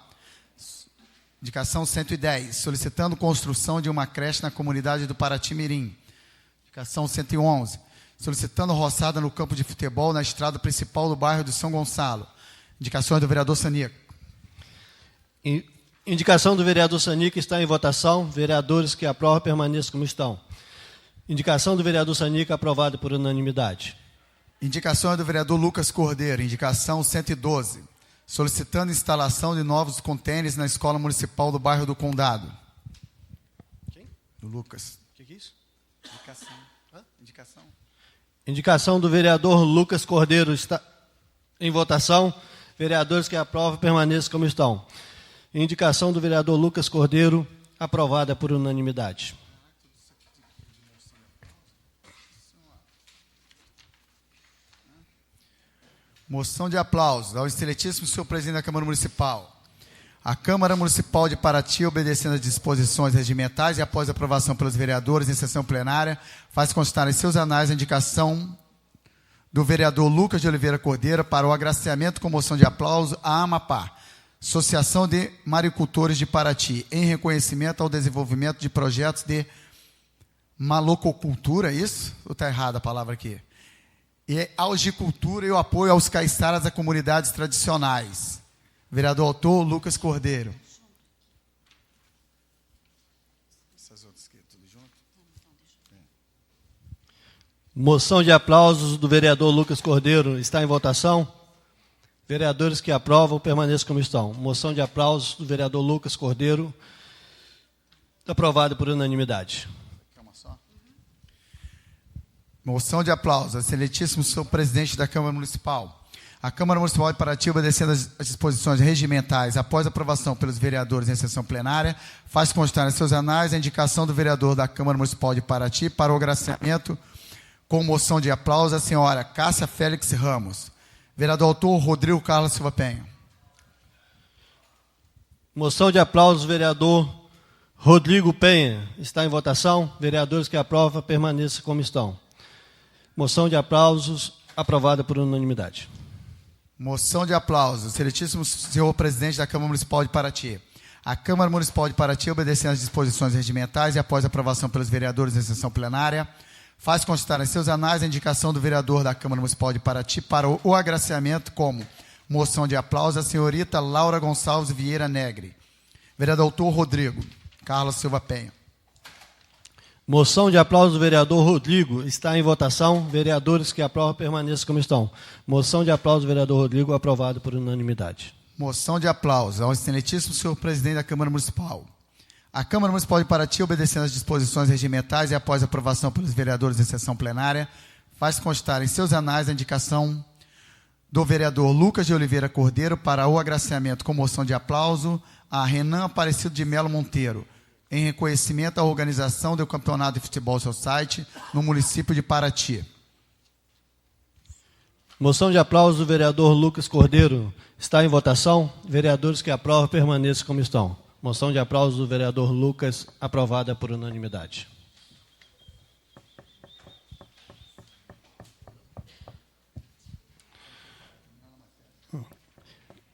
Indicação 110, solicitando construção de uma creche na comunidade do Paraty-Mirim. Indicação 111, solicitando roçada no campo de futebol na estrada principal do bairro do São Gonçalo. Indicações do vereador Sanica. Indicação do vereador Sanica está em votação. Vereadores que aprovam, permaneçam como estão. Indicação do vereador Sanica aprovada por unanimidade. Indicação do vereador Lucas Cordeiro. Indicação 112, solicitando instalação de novos contêineres na Escola Municipal do bairro do Condado. Quem? Do Lucas. O que é isso? Indicação. Indicação. Indicação do vereador Lucas Cordeiro está em votação. Vereadores que aprovam, permaneçam como estão. Indicação do vereador Lucas Cordeiro, aprovada por unanimidade. Moção de aplausos ao excelentíssimo senhor presidente da Câmara Municipal. A Câmara Municipal de Paraty, obedecendo às disposições regimentais e após aprovação pelos vereadores em sessão plenária, faz constar em seus anais a indicação do vereador Lucas de Oliveira Cordeiro para o agraciamento com moção de aplauso à AMAPAR, Associação de Maricultores de Paraty, em reconhecimento ao desenvolvimento de projetos de malococultura, é isso? Ou está errada a palavra aqui? E algicultura e o apoio aos caiçaras da comunidades tradicionais. Vereador autor, Lucas Cordeiro. Essas outras aqui, tudo junto? Moção de aplausos do vereador Lucas Cordeiro está em votação. Vereadores que aprovam, permaneçam como estão. Moção de aplausos do vereador Lucas Cordeiro, aprovada por unanimidade. Moção de aplausos. Excelentíssimo senhor presidente da Câmara Municipal. A Câmara Municipal de Paraty, obedecendo às disposições regimentais, após aprovação pelos vereadores em sessão plenária, faz constar em seus anais a indicação do vereador da Câmara Municipal de Paraty para o agraciamento com moção de aplauso a senhora Cássia Félix Ramos. Vereador autor, Rodrigo Carlos Silva Penha. Moção de aplausos, vereador Rodrigo Penha. Está em votação. Vereadores que aprovam, permaneçam como estão. Moção de aplausos, aprovada por unanimidade. Moção de aplausos. Excelentíssimo senhor presidente da Câmara Municipal de Paraty. A Câmara Municipal de Paraty, obedecendo às disposições regimentais e após aprovação pelos vereadores em sessão plenária, faz constar em seus anais a indicação do vereador da Câmara Municipal de Paraty para o agraciamento como moção de aplauso a senhorita Laura Gonçalves Vieira Negre. Vereador autor, Rodrigo Carlos Silva Penha. Moção de aplauso do vereador Rodrigo está em votação. Vereadores que aprovam, permaneçam como estão. Moção de aplauso do vereador Rodrigo, aprovado por unanimidade. Moção de aplauso ao excelentíssimo senhor presidente da Câmara Municipal. A Câmara Municipal de Paraty, obedecendo às disposições regimentais e após aprovação pelos vereadores em sessão plenária, faz constar em seus anais a indicação do vereador Lucas de Oliveira Cordeiro para o agraciamento com moção de aplauso a Renan Aparecido de Melo Monteiro, em reconhecimento à organização do Campeonato de Futebol Society no município de Paraty. Moção de aplauso do vereador Lucas Cordeiro está em votação. Vereadores que aprovam, permaneçam como estão. Moção de aplauso do vereador Lucas, aprovada por unanimidade.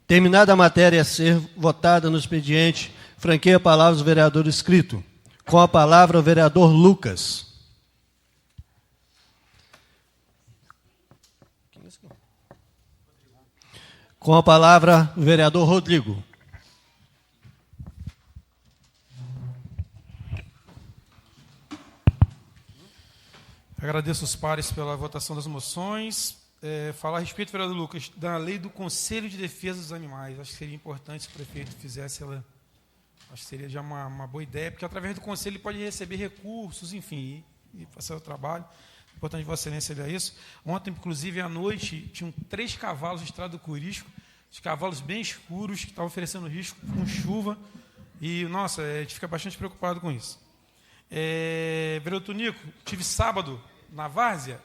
Terminada a matéria a ser votada no expediente, franqueia a palavra do vereador inscrito. Com a palavra, o vereador Lucas. Com a palavra, o vereador Rodrigo. Agradeço os pares pela votação das moções. Falar a respeito, vereador Lucas, da lei do Conselho de Defesa dos Animais. Acho que seria importante se o prefeito fizesse ela. Acho que seria já uma boa ideia, porque através do Conselho ele pode receber recursos, enfim, e fazer o trabalho. Importante Vossa Excelência olhar isso. Ontem, inclusive, à noite, tinham 3 cavalos de estrada do Curisco, os cavalos bem escuros, que estavam oferecendo risco com chuva. E, nossa, a gente fica bastante preocupado com isso. Vereador Tonico, tive sábado na Várzea,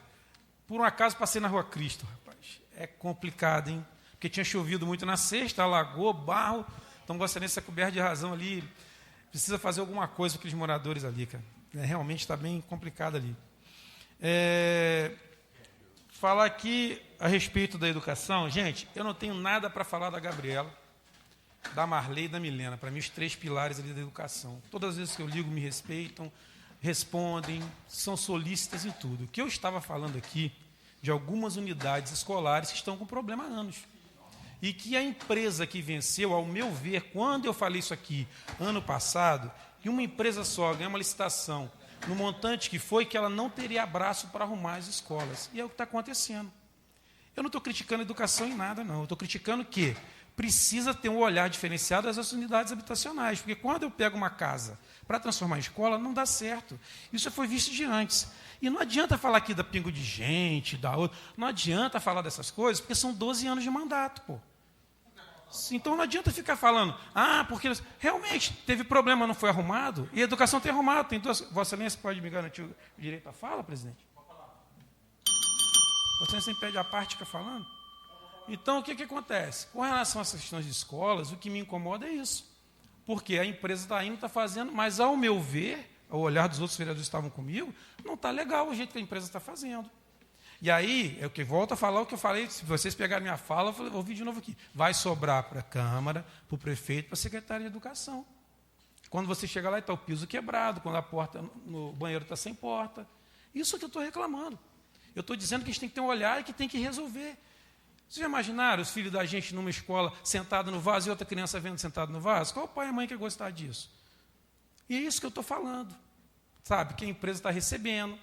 por um acaso passei na Rua Cristo, rapaz. é complicado, hein? Porque tinha chovido muito na sexta, alagou, barro. Então, Vossa Excelência é coberto de razão ali. Precisa fazer alguma coisa com aqueles moradores ali, cara. Realmente está bem complicado ali. Falar aqui a respeito da educação. Gente, eu não tenho nada para falar da Gabriela, da Marley e da Milena. Para mim, os 3 pilares ali da educação. Todas as vezes que eu ligo, me respeitam, respondem, são solícitas em tudo. O que eu estava falando aqui, de algumas unidades escolares que estão com problema há anos. E que a empresa que venceu, ao meu ver, quando eu falei isso aqui ano passado, que uma empresa só ganha uma licitação no montante que foi, que ela não teria abraço para arrumar as escolas. E é o que está acontecendo. Eu não estou criticando a educação em nada, não. Eu estou criticando que precisa ter um olhar diferenciado das unidades habitacionais. Porque quando eu pego uma casa para transformar em escola, não dá certo. Isso já foi visto de antes. E não adianta falar aqui da pingo de gente, da outra. Não adianta falar dessas coisas, porque são 12 anos de mandato, pô. Então não adianta ficar falando, porque realmente teve problema, não foi arrumado, e a educação tem arrumado. Tem duas. Vossa Excelência pode me garantir o direito à fala, presidente? Vossa Excelência impede a parte que fica falando? Então, o que acontece? Com relação a essas questões de escolas, o que me incomoda é isso. Porque a empresa está indo, está fazendo, mas, ao meu ver, ao olhar dos outros vereadores que estavam comigo, não está legal o jeito que a empresa está fazendo. E aí, eu que volto a falar o que eu falei, se vocês pegarem minha fala, eu vou ouvir de novo aqui. Vai sobrar para a Câmara, para o prefeito, para a Secretaria de Educação. Quando você chega lá e está o piso quebrado, quando a porta no banheiro está sem porta. Isso que eu estou reclamando. Eu estou dizendo que a gente tem que ter um olhar e que tem que resolver. Vocês já imaginaram os filhos da gente numa escola sentado no vaso e outra criança vendo sentado no vaso? Qual pai e mãe que ia gostar disso? E é isso que eu estou falando. Sabe, que a empresa está recebendo,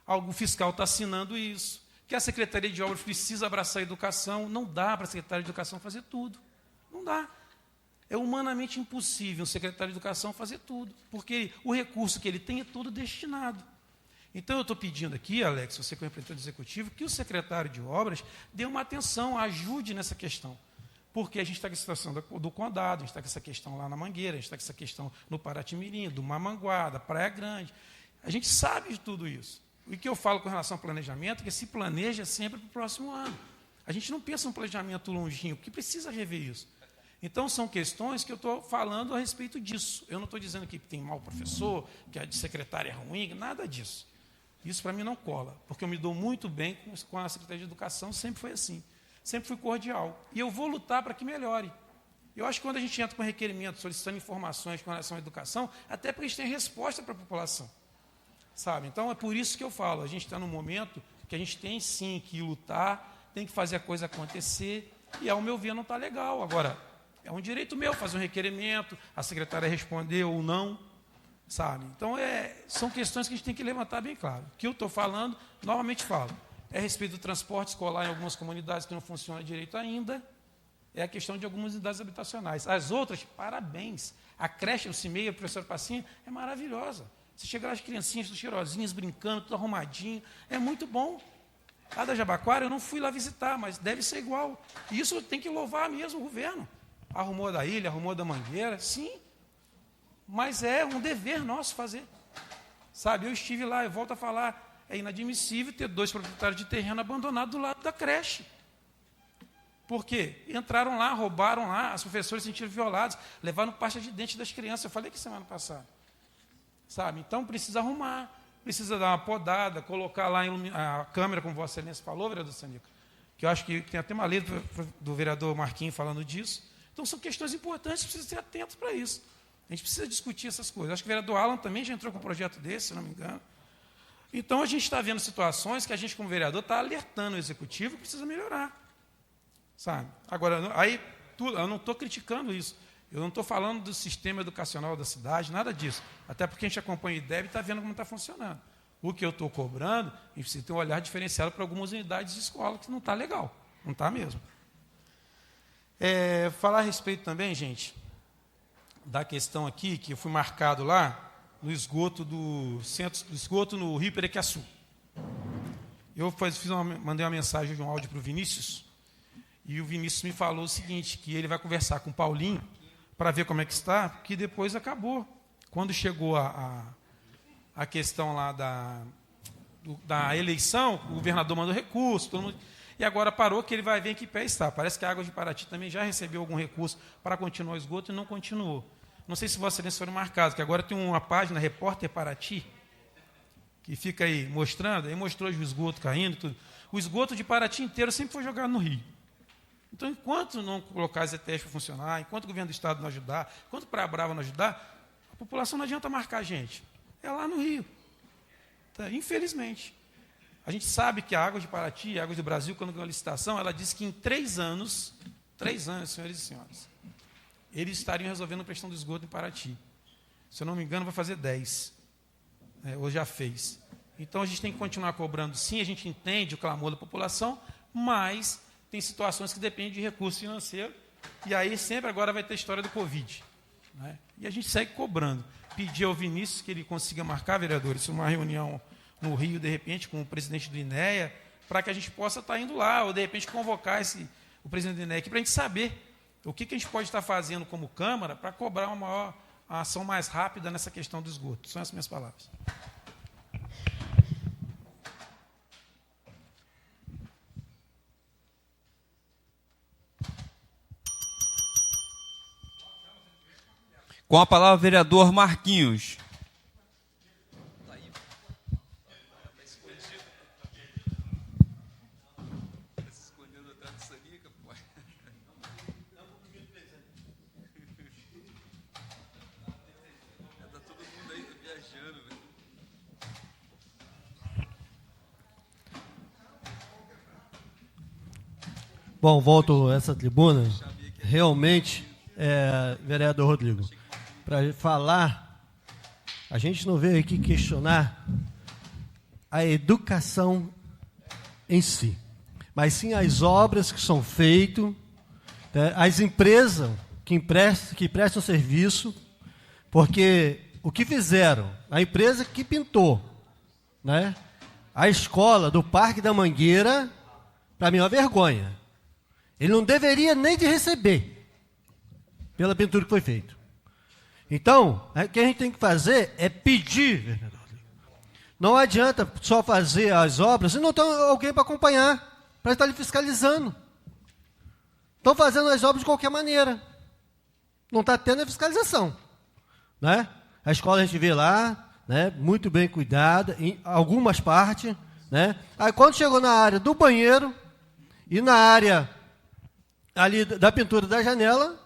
o fiscal está assinando isso, que a Secretaria de Obras precisa abraçar a educação. Não dá para a Secretaria de Educação fazer tudo. Não dá. É humanamente impossível o secretário de Educação fazer tudo, porque o recurso que ele tem é todo destinado. Então, eu estou pedindo aqui, Alex, você que é o representante executivo, que o secretário de Obras dê uma atenção, ajude nessa questão. Porque a gente está com a situação do Condado, a gente está com essa questão lá na Mangueira, a gente está com essa questão no Paraty-Mirim, do Mamanguá, da Praia Grande. A gente sabe de tudo isso. O que eu falo com relação ao planejamento é que se planeja sempre para o próximo ano. A gente não pensa num planejamento longínquo, que precisa rever isso. Então, são questões que eu estou falando a respeito disso. Eu não estou dizendo que tem mau professor, que a de secretária é ruim, nada disso. Isso, para mim, não cola, porque eu me dou muito bem com a Secretaria de Educação, sempre foi assim. Sempre fui cordial. E eu vou lutar para que melhore. Eu acho que quando a gente entra com requerimento, solicitando informações com relação à educação, até porque a gente tem resposta para a população. Sabe? Então, é por isso que eu falo, a gente está num momento que a gente tem, sim, que lutar, tem que fazer a coisa acontecer, e, ao meu ver, não está legal. Agora, é um direito meu fazer um requerimento, a secretária responder ou não, sabe? Então, são questões que a gente tem que levantar bem claro. O que eu estou falando, novamente falo, é a respeito do transporte escolar em algumas comunidades que não funciona direito ainda, é a questão de algumas unidades habitacionais. As outras, parabéns. A creche, o CIMEI, a professora Passinha, é maravilhosa. Você chega lá, as criancinhas tudo cheirosinhas, brincando, tudo arrumadinho. É muito bom. A da Jabaquara, eu não fui lá visitar, mas deve ser igual. E isso tem que louvar mesmo o governo. Arrumou da Ilha, arrumou da Mangueira, sim. Mas é um dever nosso fazer. Sabe, eu estive lá, eu volto a falar, é inadmissível ter 2 proprietários de terreno abandonados do lado da creche. Por quê? Entraram lá, roubaram lá, as professoras se sentiram violadas, levaram pasta de dente das crianças. Eu falei que semana passada. Sabe? Então, precisa arrumar, precisa dar uma podada, colocar lá a câmera, como Vossa Excelência falou, vereador Sanica, que eu acho que tem até uma lei do vereador Marquinhos falando disso. Então, são questões importantes, precisa ser atento para isso. A gente precisa discutir essas coisas. Acho que o vereador Alan também já entrou com um projeto desse, se não me engano. Então, a gente está vendo situações que a gente, como vereador, está alertando o executivo que precisa melhorar. Sabe? Agora, aí, eu não estou criticando isso. Eu não estou falando do sistema educacional da cidade, nada disso. Até porque a gente acompanha o IDEB e está vendo como está funcionando. O que eu estou cobrando, a gente precisa ter um olhar diferenciado para algumas unidades de escola, que não está legal. Não está mesmo. Falar a respeito também, gente, da questão aqui, que eu fui marcado lá, no esgoto do centro, do esgoto no Rio Perequiaçu. Eu mandei uma mensagem de um áudio para o Vinícius, e o Vinícius me falou o seguinte, que ele vai conversar com o Paulinho, para ver como é que está, que depois acabou. Quando chegou a questão lá da eleição, o governador mandou recurso, todo mundo, e agora parou, que ele vai ver em que pé está. Parece que a Água de Paraty também já recebeu algum recurso para continuar o esgoto e não continuou. Não sei se Vossa Excelência foram marcados, que agora tem uma página, Repórter Paraty, que fica aí mostrando, aí mostrou o esgoto caindo, tudo. O esgoto de Paraty inteiro sempre foi jogado no rio. Então, enquanto não colocar as ETS para funcionar, enquanto o governo do Estado não ajudar, enquanto o Praia Brava não ajudar, a população não adianta marcar a gente. É lá no rio. Tá? Infelizmente. A gente sabe que a Água de Paraty, a Água do Brasil, quando ganhou a licitação, ela disse que em 3 anos, senhores e senhoras, eles estariam resolvendo a questão do esgoto em Paraty. Se eu não me engano, vai fazer 10. Ou já fez. Então, a gente tem que continuar cobrando, sim, a gente entende o clamor da população, mas tem situações que dependem de recurso financeiro, e aí sempre agora vai ter a história do Covid. Né? E a gente segue cobrando. Pedir ao Vinícius que ele consiga marcar, vereadores, uma reunião no Rio, de repente, com o presidente do INEA, para que a gente possa estar indo lá, ou de repente convocar o presidente do INEA aqui, para a gente saber o que a gente pode estar fazendo como Câmara para cobrar uma ação mais rápida nessa questão do esgoto. São essas minhas palavras. Com a palavra, vereador Marquinhos. Bom, volto a essa tribuna. Realmente, vereador Rodrigo, para falar, a gente não veio aqui questionar a educação em si, mas sim as obras que são feitas, as empresas que prestam serviço, porque o que fizeram, a empresa que pintou, né, a escola do Parque da Mangueira, para mim é uma vergonha. Ele não deveria nem de receber pela pintura que foi feita. Então, o que a gente tem que fazer é pedir, vereador. Não adianta só fazer as obras se não tem alguém para acompanhar, para estar ali fiscalizando. Estão fazendo as obras de qualquer maneira. Não está tendo a fiscalização. Né? A escola a gente vê lá, né, muito bem cuidada, em algumas partes. Né? Aí quando chegou na área do banheiro e na área ali da pintura da janela,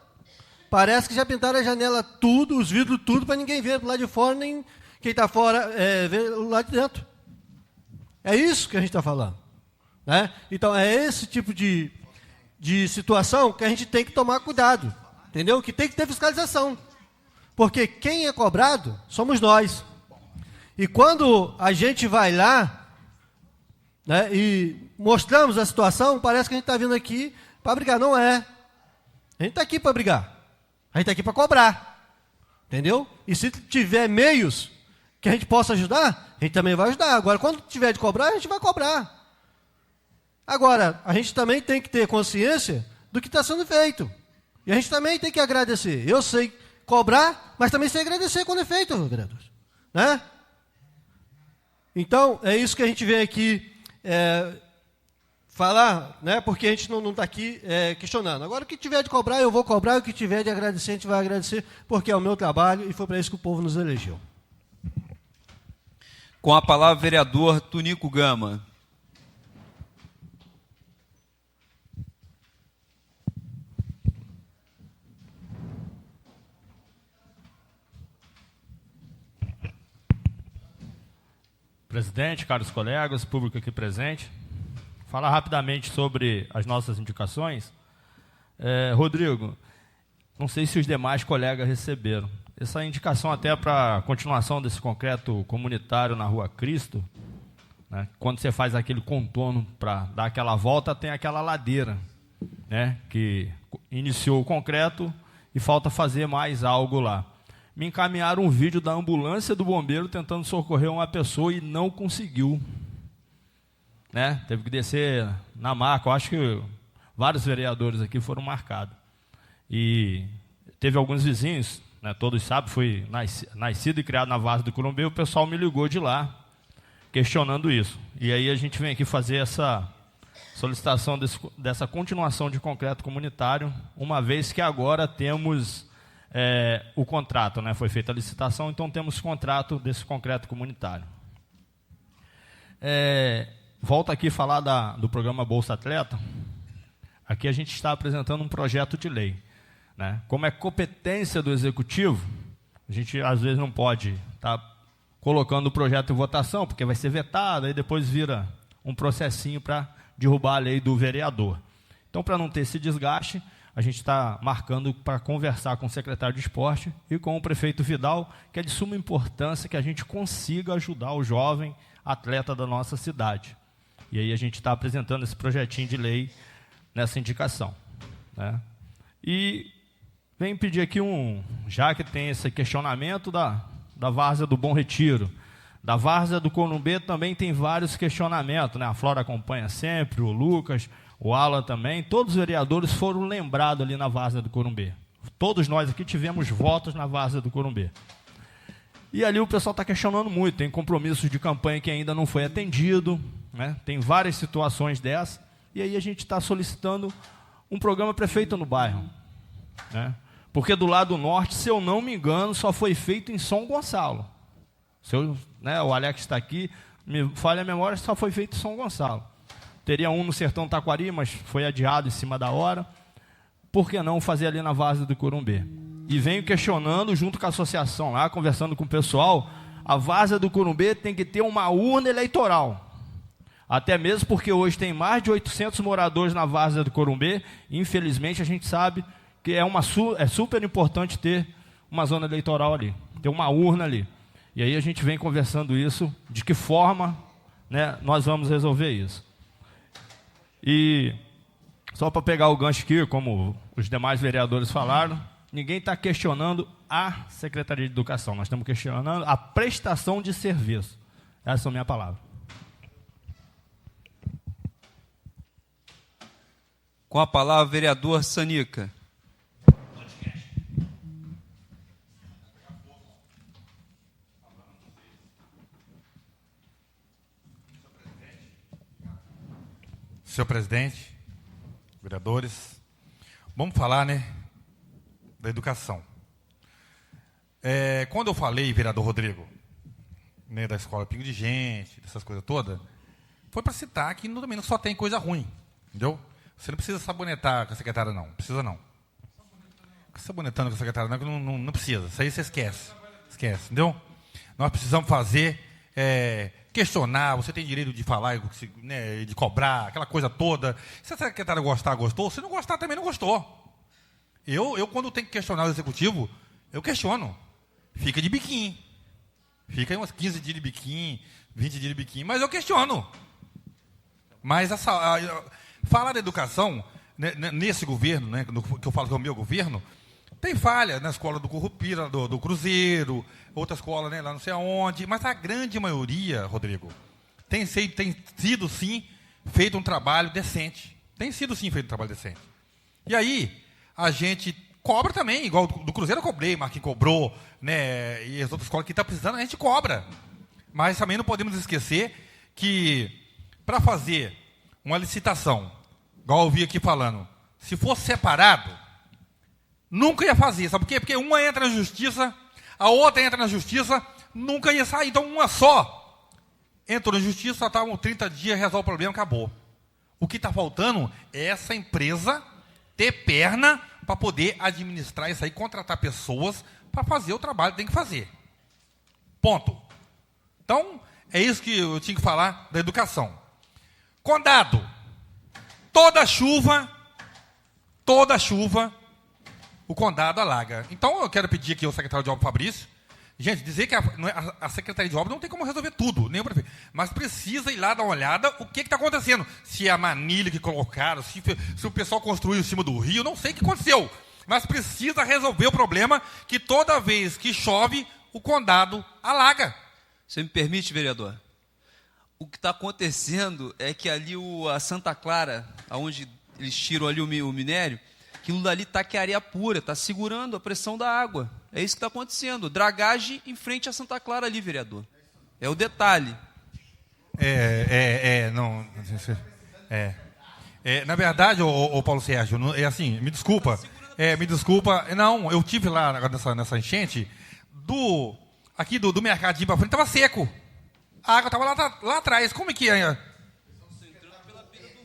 parece que já pintaram a janela tudo, os vidros tudo, para ninguém ver do lado de fora, nem quem está fora ver do lado de dentro. É isso que a gente está falando. Né? Então, é esse tipo de situação que a gente tem que tomar cuidado. Entendeu? Que tem que ter fiscalização. Porque quem é cobrado somos nós. E quando a gente vai lá, né, e mostramos a situação, parece que a gente está vindo aqui para brigar. Não é. A gente está aqui para brigar. A gente está aqui para cobrar. Entendeu? E se tiver meios que a gente possa ajudar, a gente também vai ajudar. Agora, quando tiver de cobrar, a gente vai cobrar. Agora, a gente também tem que ter consciência do que está sendo feito. E a gente também tem que agradecer. Eu sei cobrar, mas também sei agradecer quando é feito, vereador. Né? Então, é isso que a gente vem aqui falar, né? Porque a gente não está aqui questionando. Agora, o que tiver de cobrar, eu vou cobrar. O que tiver de agradecer, a gente vai agradecer, porque é o meu trabalho e foi para isso que o povo nos elegeu. Com a palavra, vereador Tunico Gama. Presidente, caros colegas, público aqui presente, falar rapidamente sobre as nossas indicações. Rodrigo, não sei se os demais colegas receberam. Essa indicação até para a continuação desse concreto comunitário na Rua Cristo, né, quando você faz aquele contorno para dar aquela volta, tem aquela ladeira, né, que iniciou o concreto e falta fazer mais algo lá. Me encaminharam um vídeo da ambulância do bombeiro tentando socorrer uma pessoa e não conseguiu. Né? Teve que descer na marca. Eu acho que vários vereadores aqui foram marcados. E teve alguns vizinhos, né, todos sabem, fui nascido e criado na Várzea do Curumbê, o pessoal me ligou de lá, questionando isso. E aí a gente vem aqui fazer solicitação dessa continuação de concreto comunitário, uma vez que agora temos o contrato, né? Foi feita a licitação, então temos contrato desse concreto comunitário. Volto aqui a falar do programa Bolsa Atleta. Aqui a gente está apresentando um projeto de lei, né? Como é competência do Executivo, a gente às vezes não pode estar colocando o projeto em votação, porque vai ser vetado, aí depois vira um processinho para derrubar a lei do vereador. Então, para não ter esse desgaste, a gente está marcando para conversar com o secretário de esporte e com o prefeito Vidal, que é de suma importância que a gente consiga ajudar o jovem atleta da nossa cidade. E aí a gente está apresentando esse projetinho de lei nessa indicação, né? E venho pedir aqui já que tem esse questionamento da várzea do Bom Retiro, da várzea do Corumbê também tem vários questionamentos, né? A Flora acompanha sempre, o Lucas, o Alan também, todos os vereadores foram lembrados ali na várzea do Corumbê. Todos nós aqui tivemos votos na várzea do Corumbê. E ali o pessoal está questionando muito, tem compromissos de campanha que ainda não foi atendido, né? Tem várias situações dessas, e aí a gente está solicitando um programa prefeito no bairro, né? Porque do lado norte, se eu não me engano, só foi feito em São Gonçalo. O Alex está aqui, me falha a memória, só foi feito em São Gonçalo. Teria um no Sertão Taquari, mas foi adiado em cima da hora. Por que não fazer ali na várzea do Corumbê? E venho questionando, junto com a associação lá, conversando com o pessoal, a várzea do Corumbê tem que ter uma urna eleitoral. Até mesmo porque hoje tem mais de 800 moradores na várzea do Corumbê, e infelizmente a gente sabe que é super importante ter uma zona eleitoral ali, ter uma urna ali. E aí a gente vem conversando isso, de que forma, né, nós vamos resolver isso. E só para pegar o gancho aqui, como os demais vereadores falaram, ninguém está questionando a Secretaria de Educação, nós estamos questionando a prestação de serviço. Essa é a minha palavra. Com a palavra, vereador Sanica. Senhor presidente, vereadores, vamos falar, né, da educação. Quando eu falei, vereador Rodrigo, né, da escola Pingo de Gente, dessas coisas todas, foi para citar que também não só tem coisa ruim, entendeu? Você não precisa sabonetar com a secretária, não. Precisa, não. Sabonetando com a secretária, não precisa. Isso aí você esquece. Esquece, entendeu? Nós precisamos fazer... questionar, você tem direito de falar, né, de cobrar, aquela coisa toda. Se a secretária gostar, gostou. Se não gostar, também não gostou. Eu quando tenho que questionar o executivo, eu questiono. Fica de biquinho. Fica aí uns 15 dias de biquinho, 20 dias de biquinho, mas eu questiono. Mas falar da educação, né, nesse governo, né, que eu falo que é o meu governo, tem falha na escola do Curupira, do Cruzeiro, outra escola, né, lá não sei aonde, mas a grande maioria, Rodrigo, tem sido, sim, feito um trabalho decente. Tem sido, sim, feito um trabalho decente. E aí, a gente cobra também, igual do Cruzeiro eu cobrei, Marquinhos cobrou, né, e as outras escolas que estão precisando, a gente cobra. Mas também não podemos esquecer que, para fazer uma licitação, igual eu vi aqui falando, se fosse separado, nunca ia fazer, sabe por quê? Porque uma entra na justiça, a outra entra na justiça, nunca ia sair. Então, uma só entrou na justiça, só estavam 30 dias, resolve o problema, acabou. O que está faltando é essa empresa ter perna para poder administrar isso aí, contratar pessoas para fazer o trabalho que tem que fazer. Ponto. Então, é isso que eu tinha que falar da educação. Condado, toda chuva, o condado alaga. Então, eu quero pedir aqui ao secretário de obra, Fabrício, gente, dizer que a Secretaria de Obra não tem como resolver tudo, nem o prefeito, mas precisa ir lá dar uma olhada o que está acontecendo. Se é a manilha que colocaram, se o pessoal construiu em cima do rio, não sei o que aconteceu, mas precisa resolver o problema que toda vez que chove, o condado alaga. Você me permite, vereador? O que está acontecendo é que ali a Santa Clara, onde eles tiram ali o minério, aquilo dali está que é areia pura, está segurando a pressão da água. É isso que está acontecendo. Dragagem em frente a Santa Clara ali, vereador. É o detalhe. Na verdade, ô Paulo Sérgio, é assim, me desculpa. Me desculpa. Não, eu tive lá nessa enchente, aqui do mercadinho para frente, estava seco. A água estava lá atrás. Como é que é?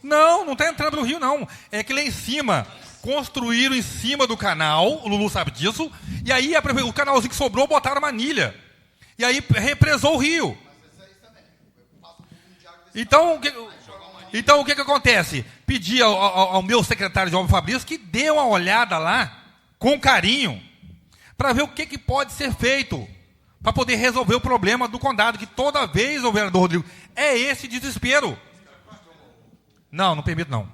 Não está entrando no rio, não. É que lá em cima, construíram em cima do canal, o Lulu sabe disso, e aí o canalzinho que sobrou, botaram manilha. E aí represou o rio. Então, o que acontece? Pedi ao meu secretário de obra, Fabrício, que dê uma olhada lá, com carinho, para ver o que pode ser feito, para poder resolver o problema do condado, que toda vez, o vereador Rodrigo, é esse desespero. Não permito, não.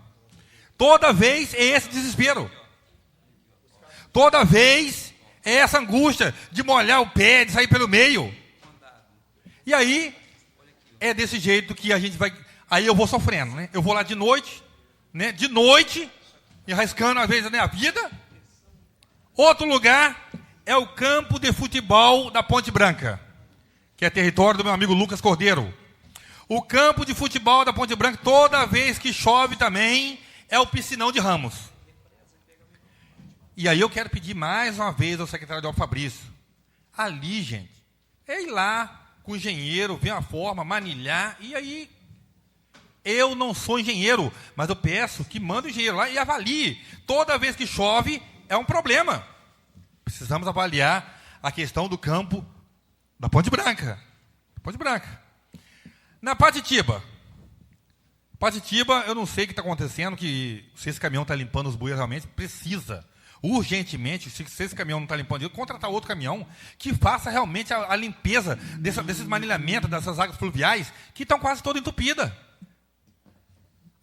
Toda vez é esse desespero. Toda vez é essa angústia de molhar o pé, de sair pelo meio. E aí, é desse jeito que a gente vai... Aí eu vou sofrendo, né? Eu vou lá de noite, né? De noite, arriscando às vezes a minha vida. Outro lugar é o campo de futebol da Ponte Branca, que é território do meu amigo Lucas Cordeiro. O campo de futebol da Ponte Branca, toda vez que chove também, é o piscinão de Ramos. E aí eu quero pedir mais uma vez ao secretário de obra, Fabrício, ali, gente, é ir lá com o engenheiro, ver uma forma, manilhar, e aí eu não sou engenheiro, mas eu peço que mande o engenheiro lá e avalie. Toda vez que chove, é um problema. Precisamos avaliar a questão do campo da Ponte Branca. Na Patitiba, eu não sei o que está acontecendo, se esse caminhão está limpando os bueiros realmente, precisa, urgentemente, se esse caminhão não está limpando, contratar outro caminhão que faça realmente a limpeza desses manilhamentos, dessas águas fluviais, que estão quase todas entupidas.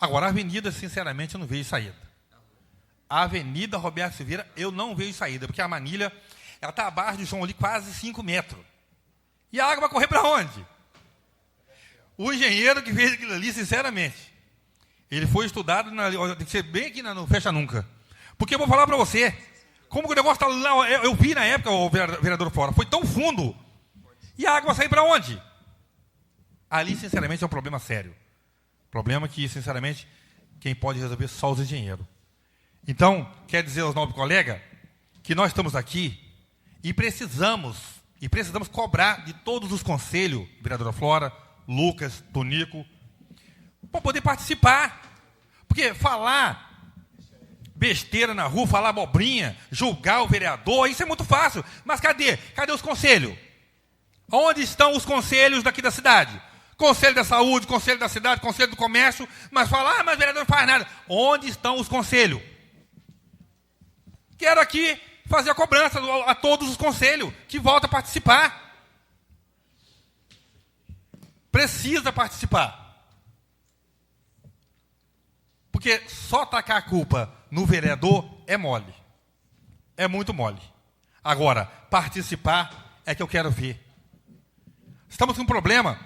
Agora, a avenida, sinceramente, eu não vejo saída. A Avenida Roberto Silveira, eu não vejo saída, porque a manilha, ela está abaixo do chão ali quase 5 metros. E a água vai correr para onde? O engenheiro que fez aquilo ali, sinceramente, ele foi estudado, tem que ser bem aqui no Fecha Nunca. Porque eu vou falar para você, como que o negócio está lá, eu vi na época, o vereador Fora, foi tão fundo, e a água vai sair para onde? Ali, sinceramente, é um problema sério. Problema que, sinceramente, quem pode resolver só os engenheiros. Então, quer dizer aos nobres colegas que nós estamos aqui e precisamos cobrar de todos os conselhos, vereadora Flora, Lucas, Tonico, para poder participar. Porque falar besteira na rua, falar abobrinha, julgar o vereador, isso é muito fácil. Mas cadê? Cadê os conselhos? Onde estão os conselhos daqui da cidade? Conselho da Saúde, Conselho da Cidade, Conselho do Comércio, mas fala, mas o vereador não faz nada. Onde estão os conselhos? Quero aqui fazer a cobrança a todos os conselhos que voltam a participar. Precisa participar. Porque só tacar a culpa no vereador é mole. É muito mole. Agora, participar é que eu quero ver. Estamos com um problema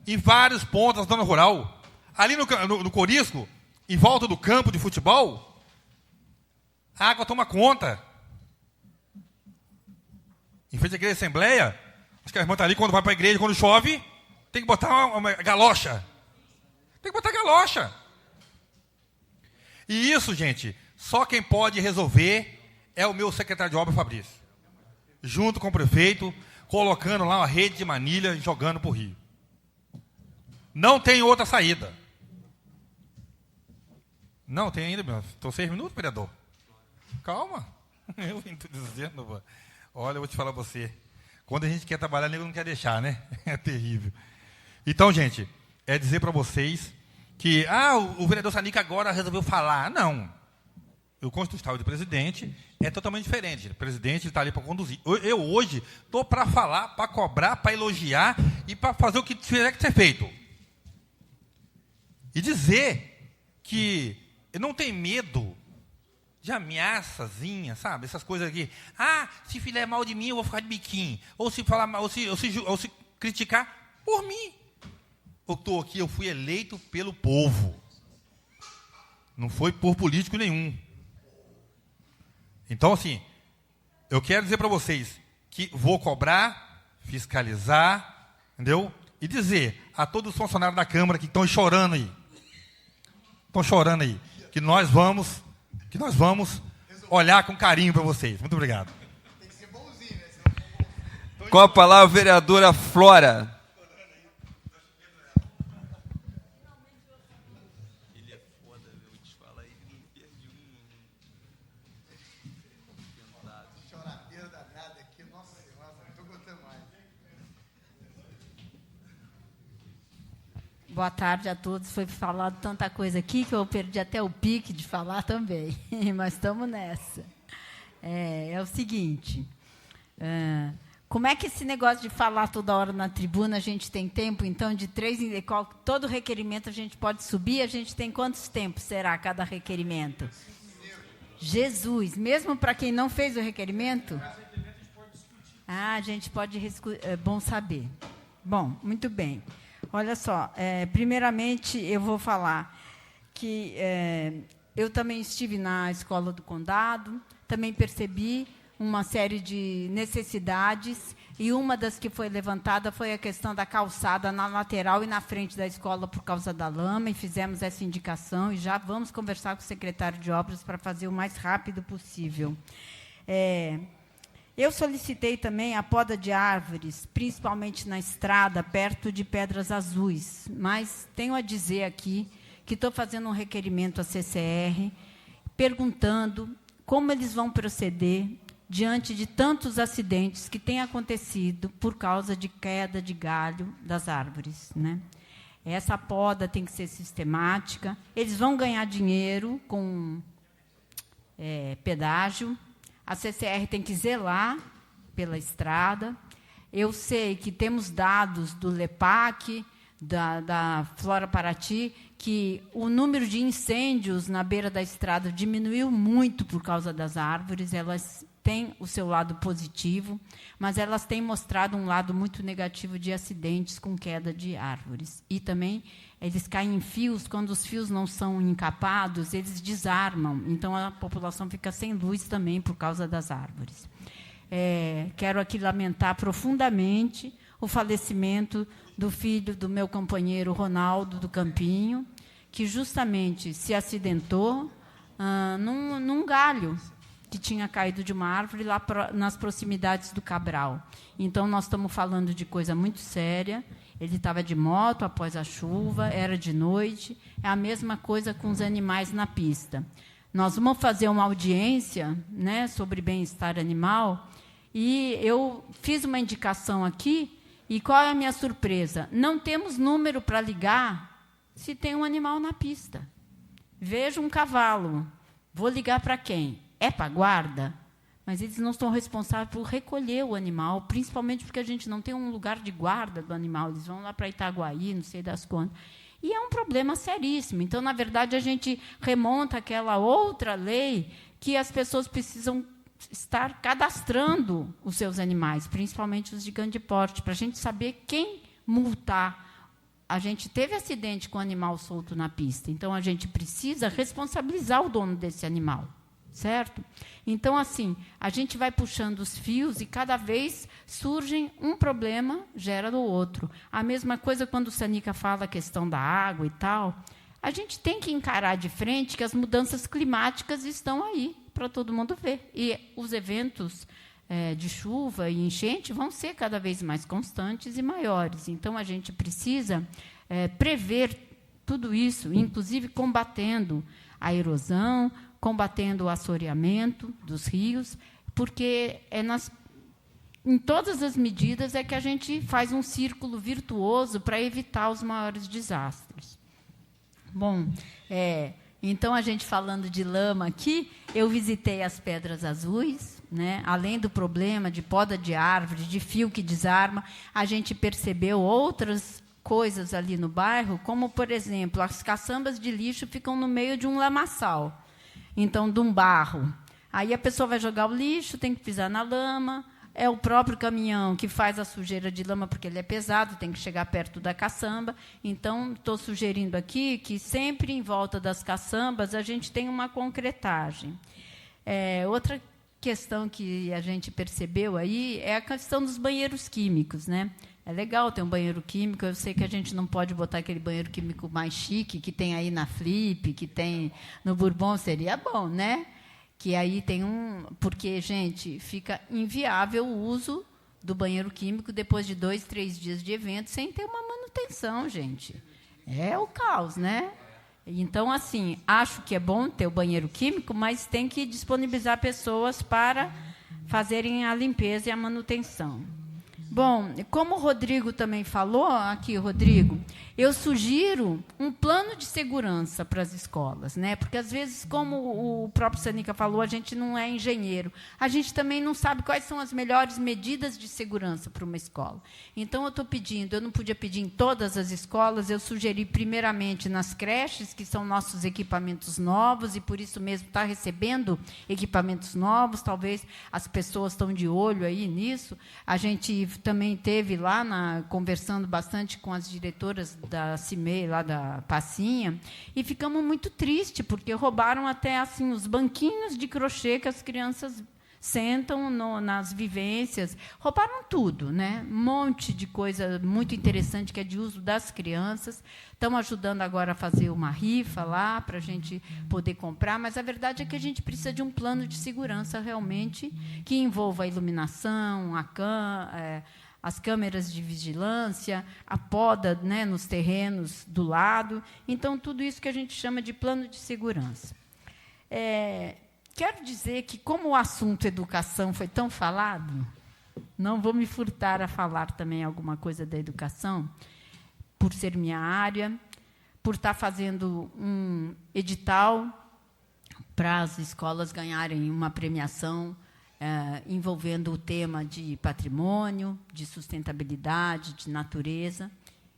em vários pontos da zona rural. Ali no Corisco, em volta do campo de futebol, a água toma conta. Em frente à igreja da Assembleia, acho que a irmã está ali, quando vai para a igreja, quando chove, tem que botar uma galocha. Tem que botar galocha. E isso, gente, só quem pode resolver é o meu secretário de obra, Fabrício. Junto com o prefeito, colocando lá uma rede de manilha e jogando para o rio. Não tem outra saída. Não, tem ainda, meu. Estou 6 minutos, vereador. Calma. Eu estou dizendo, olha, eu vou te falar para você. Quando a gente quer trabalhar, nego não quer deixar, né? É terrível. Então, gente, é dizer para vocês que, o vereador Sanica agora resolveu falar. Não. O constitucional de presidente é totalmente diferente. O presidente está ali para conduzir. Eu hoje estou para falar, para cobrar, para elogiar e para fazer o que tiver que ser feito. E dizer que não tem medo de ameaçazinha, sabe? Essas coisas aqui. Se fizer mal de mim, eu vou ficar de biquinho. Ou se falar mal, ou se criticar, por mim. Eu estou aqui, eu fui eleito pelo povo. Não foi por político nenhum. Então, assim, eu quero dizer para vocês que vou cobrar, fiscalizar, entendeu? E dizer a todos os funcionários da Câmara que estão chorando aí. que nós vamos olhar com carinho para vocês. Muito obrigado. Com a palavra, a vereadora Flora. Boa tarde a todos. Foi falado tanta coisa aqui que eu perdi até o pique de falar também. Mas estamos nessa. É o seguinte. Como é que esse negócio de falar toda hora na tribuna, a gente tem tempo, então, de 3 em todo requerimento a gente pode subir, a gente tem quantos tempos será cada requerimento? Jesus, mesmo para quem não fez o requerimento? A gente pode é bom saber. Bom, muito bem. Olha só, primeiramente eu vou falar que eu também estive na escola do condado, também percebi uma série de necessidades, e uma das que foi levantada foi a questão da calçada na lateral e na frente da escola por causa da lama, e fizemos essa indicação, e já vamos conversar com o secretário de obras para fazer o mais rápido possível. Eu solicitei também a poda de árvores, principalmente na estrada, perto de Pedras Azuis, mas tenho a dizer aqui que estou fazendo um requerimento à CCR, perguntando como eles vão proceder diante de tantos acidentes que têm acontecido por causa de queda de galho das árvores, né? Essa poda tem que ser sistemática. Eles vão ganhar dinheiro com pedágio. A CCR tem que zelar pela estrada. Eu sei que temos dados do LEPAC, da Flora Paraty, que o número de incêndios na beira da estrada diminuiu muito por causa das árvores. Elas têm o seu lado positivo, mas elas têm mostrado um lado muito negativo de acidentes com queda de árvores. E também eles caem em fios, quando os fios não são encapados, eles desarmam, então a população fica sem luz também por causa das árvores. Quero aqui lamentar profundamente o falecimento do filho do meu companheiro Ronaldo do Campinho, que justamente se acidentou num galho que tinha caído de uma árvore lá nas proximidades do Cabral. Então, nós estamos falando de coisa muito séria. Ele estava de moto após a chuva, era de noite. É a mesma coisa com os animais na pista. Nós vamos fazer uma audiência, né, sobre bem-estar animal, e eu fiz uma indicação aqui, e qual é a minha surpresa? Não temos número para ligar se tem um animal na pista. Vejo um cavalo, vou ligar para quem? É para a guarda? Mas eles não estão responsáveis por recolher o animal, principalmente porque a gente não tem um lugar de guarda do animal. Eles vão lá para Itaguaí, não sei das quantas. E é um problema seríssimo. Então, na verdade, a gente remonta àquela outra lei que as pessoas precisam estar cadastrando os seus animais, principalmente os de grande porte, para a gente saber quem multar. A gente teve acidente com o animal solto na pista, então a gente precisa responsabilizar o dono desse animal. Certo? Então, assim, a gente vai puxando os fios e cada vez surge um problema, gera o outro. A mesma coisa quando o Sanica fala a questão da água e tal. A gente tem que encarar de frente que as mudanças climáticas estão aí para todo mundo ver. E os eventos de chuva e enchente vão ser cada vez mais constantes e maiores. Então, a gente precisa prever tudo isso, inclusive combatendo a erosão, combatendo o assoreamento dos rios, porque em todas as medidas é que a gente faz um círculo virtuoso para evitar os maiores desastres. Bom, então, a gente falando de lama aqui, eu visitei as Pedras Azuis, né? Além do problema de poda de árvore, de fio que desarma, a gente percebeu outras coisas ali no bairro, como, por exemplo, as caçambas de lixo ficam no meio de um lamaçal. Então, de um barro. Aí a pessoa vai jogar o lixo, tem que pisar na lama. É o próprio caminhão que faz a sujeira de lama, porque ele é pesado, tem que chegar perto da caçamba. Então, estou sugerindo aqui que sempre em volta das caçambas a gente tem uma concretagem. Outra questão que a gente percebeu aí é a questão dos banheiros químicos, né? É legal ter um banheiro químico. Eu sei que a gente não pode botar aquele banheiro químico mais chique que tem aí na Flip, que tem no Bourbon, seria bom, né? Que aí tem porque, gente, fica inviável o uso do banheiro químico depois de 2, 3 dias de evento sem ter uma manutenção, gente. É o caos, né? Então, assim, acho que é bom ter o banheiro químico, mas tem que disponibilizar pessoas para fazerem a limpeza e a manutenção. Bom, como o Rodrigo também falou, aqui, Rodrigo, eu sugiro um plano de segurança para as escolas, né? Porque, às vezes, como o próprio Sanica falou, a gente não é engenheiro. A gente também não sabe quais são as melhores medidas de segurança para uma escola. Então, eu estou pedindo, eu não podia pedir em todas as escolas, eu sugeri, primeiramente, nas creches, que são nossos equipamentos novos, e, por isso mesmo, está recebendo equipamentos novos, talvez as pessoas estão de olho aí nisso. A gente também teve lá, conversando bastante com as diretoras da CIMEI, lá da Passinha, e ficamos muito tristes, porque roubaram até assim, os banquinhos de crochê que as crianças sentam nas vivências. Roubaram tudo, né? Um monte de coisa muito interessante que é de uso das crianças. Estão ajudando agora a fazer uma rifa lá para a gente poder comprar, mas a verdade é que a gente precisa de um plano de segurança realmente que envolva a iluminação, as câmeras de vigilância, a poda, né, nos terrenos do lado. Então, tudo isso que a gente chama de plano de segurança. Quero dizer que, como o assunto educação foi tão falado, não vou me furtar a falar também alguma coisa da educação, por ser minha área, por estar fazendo um edital para as escolas ganharem uma premiação envolvendo o tema de patrimônio, de sustentabilidade, de natureza.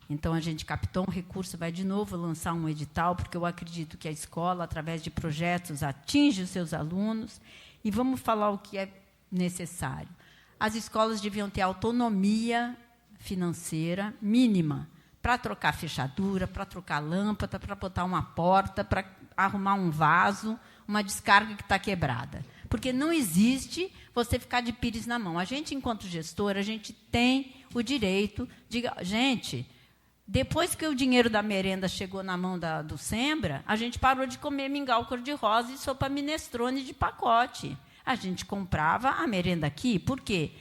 Então, a gente captou um recurso, vai de novo lançar um edital, porque eu acredito que a escola, através de projetos, atinge os seus alunos. E vamos falar o que é necessário. As escolas deviam ter autonomia financeira mínima para trocar fechadura, para trocar lâmpada, para botar uma porta, para arrumar um vaso, uma descarga que está quebrada. Porque não existe você ficar de pires na mão. A gente, enquanto gestor, a gente tem o direito de... Gente, depois que o dinheiro da merenda chegou na mão do Sembra, a gente parou de comer mingau cor-de-rosa e sopa minestrone de pacote. A gente comprava a merenda aqui, por quê?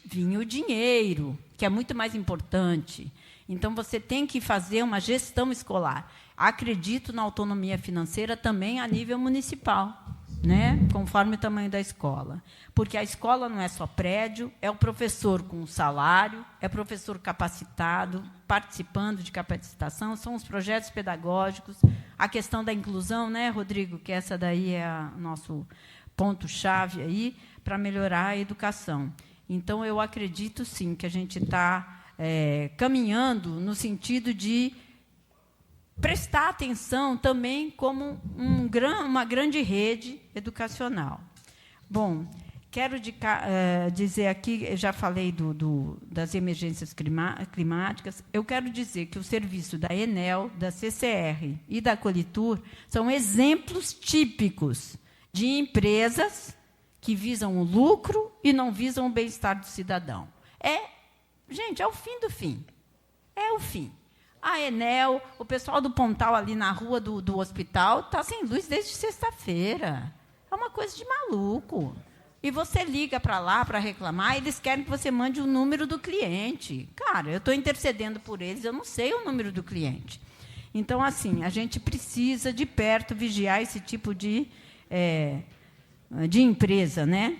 Vinha o dinheiro, que é muito mais importante. Então, você tem que fazer uma gestão escolar. Acredito na autonomia financeira também a nível municipal, né? Conforme o tamanho da escola. Porque a escola não é só prédio, é o professor com salário, é o professor capacitado, participando de capacitação, são os projetos pedagógicos, a questão da inclusão, né, Rodrigo? Que essa daí é o nosso ponto-chave aí para melhorar a educação. Então, eu acredito, sim, que a gente está caminhando no sentido de prestar atenção também como uma grande rede educacional. Bom, quero dizer aqui, já falei das emergências climáticas, eu quero dizer que o serviço da Enel, da CCR e da Colitur são exemplos típicos de empresas que visam o lucro e não visam o bem-estar do cidadão. Gente, é o fim do fim. É o fim. A Enel, o pessoal do Pontal ali na rua do hospital está sem luz desde sexta-feira. É uma coisa de maluco. E você liga para lá para reclamar, eles querem que você mande o número do cliente. Cara, eu estou intercedendo por eles, eu não sei o número do cliente. Então, assim, a gente precisa de perto vigiar esse tipo de empresa, né?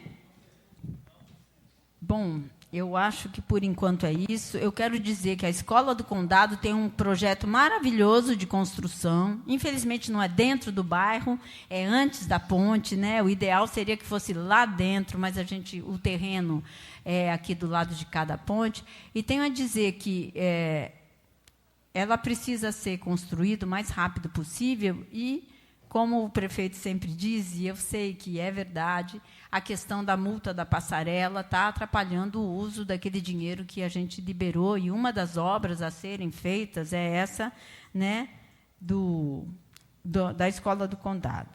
Bom, eu acho que, por enquanto, é isso. Eu quero dizer que a Escola do Condado tem um projeto maravilhoso de construção. Infelizmente, não é dentro do bairro, é antes da ponte, né? O ideal seria que fosse lá dentro, mas o terreno é aqui do lado de cada ponte. E tenho a dizer que ela precisa ser construída o mais rápido possível e, como o prefeito sempre diz, e eu sei que é verdade, a questão da multa da passarela está atrapalhando o uso daquele dinheiro que a gente liberou, e uma das obras a serem feitas é essa, né, da Escola do Condado.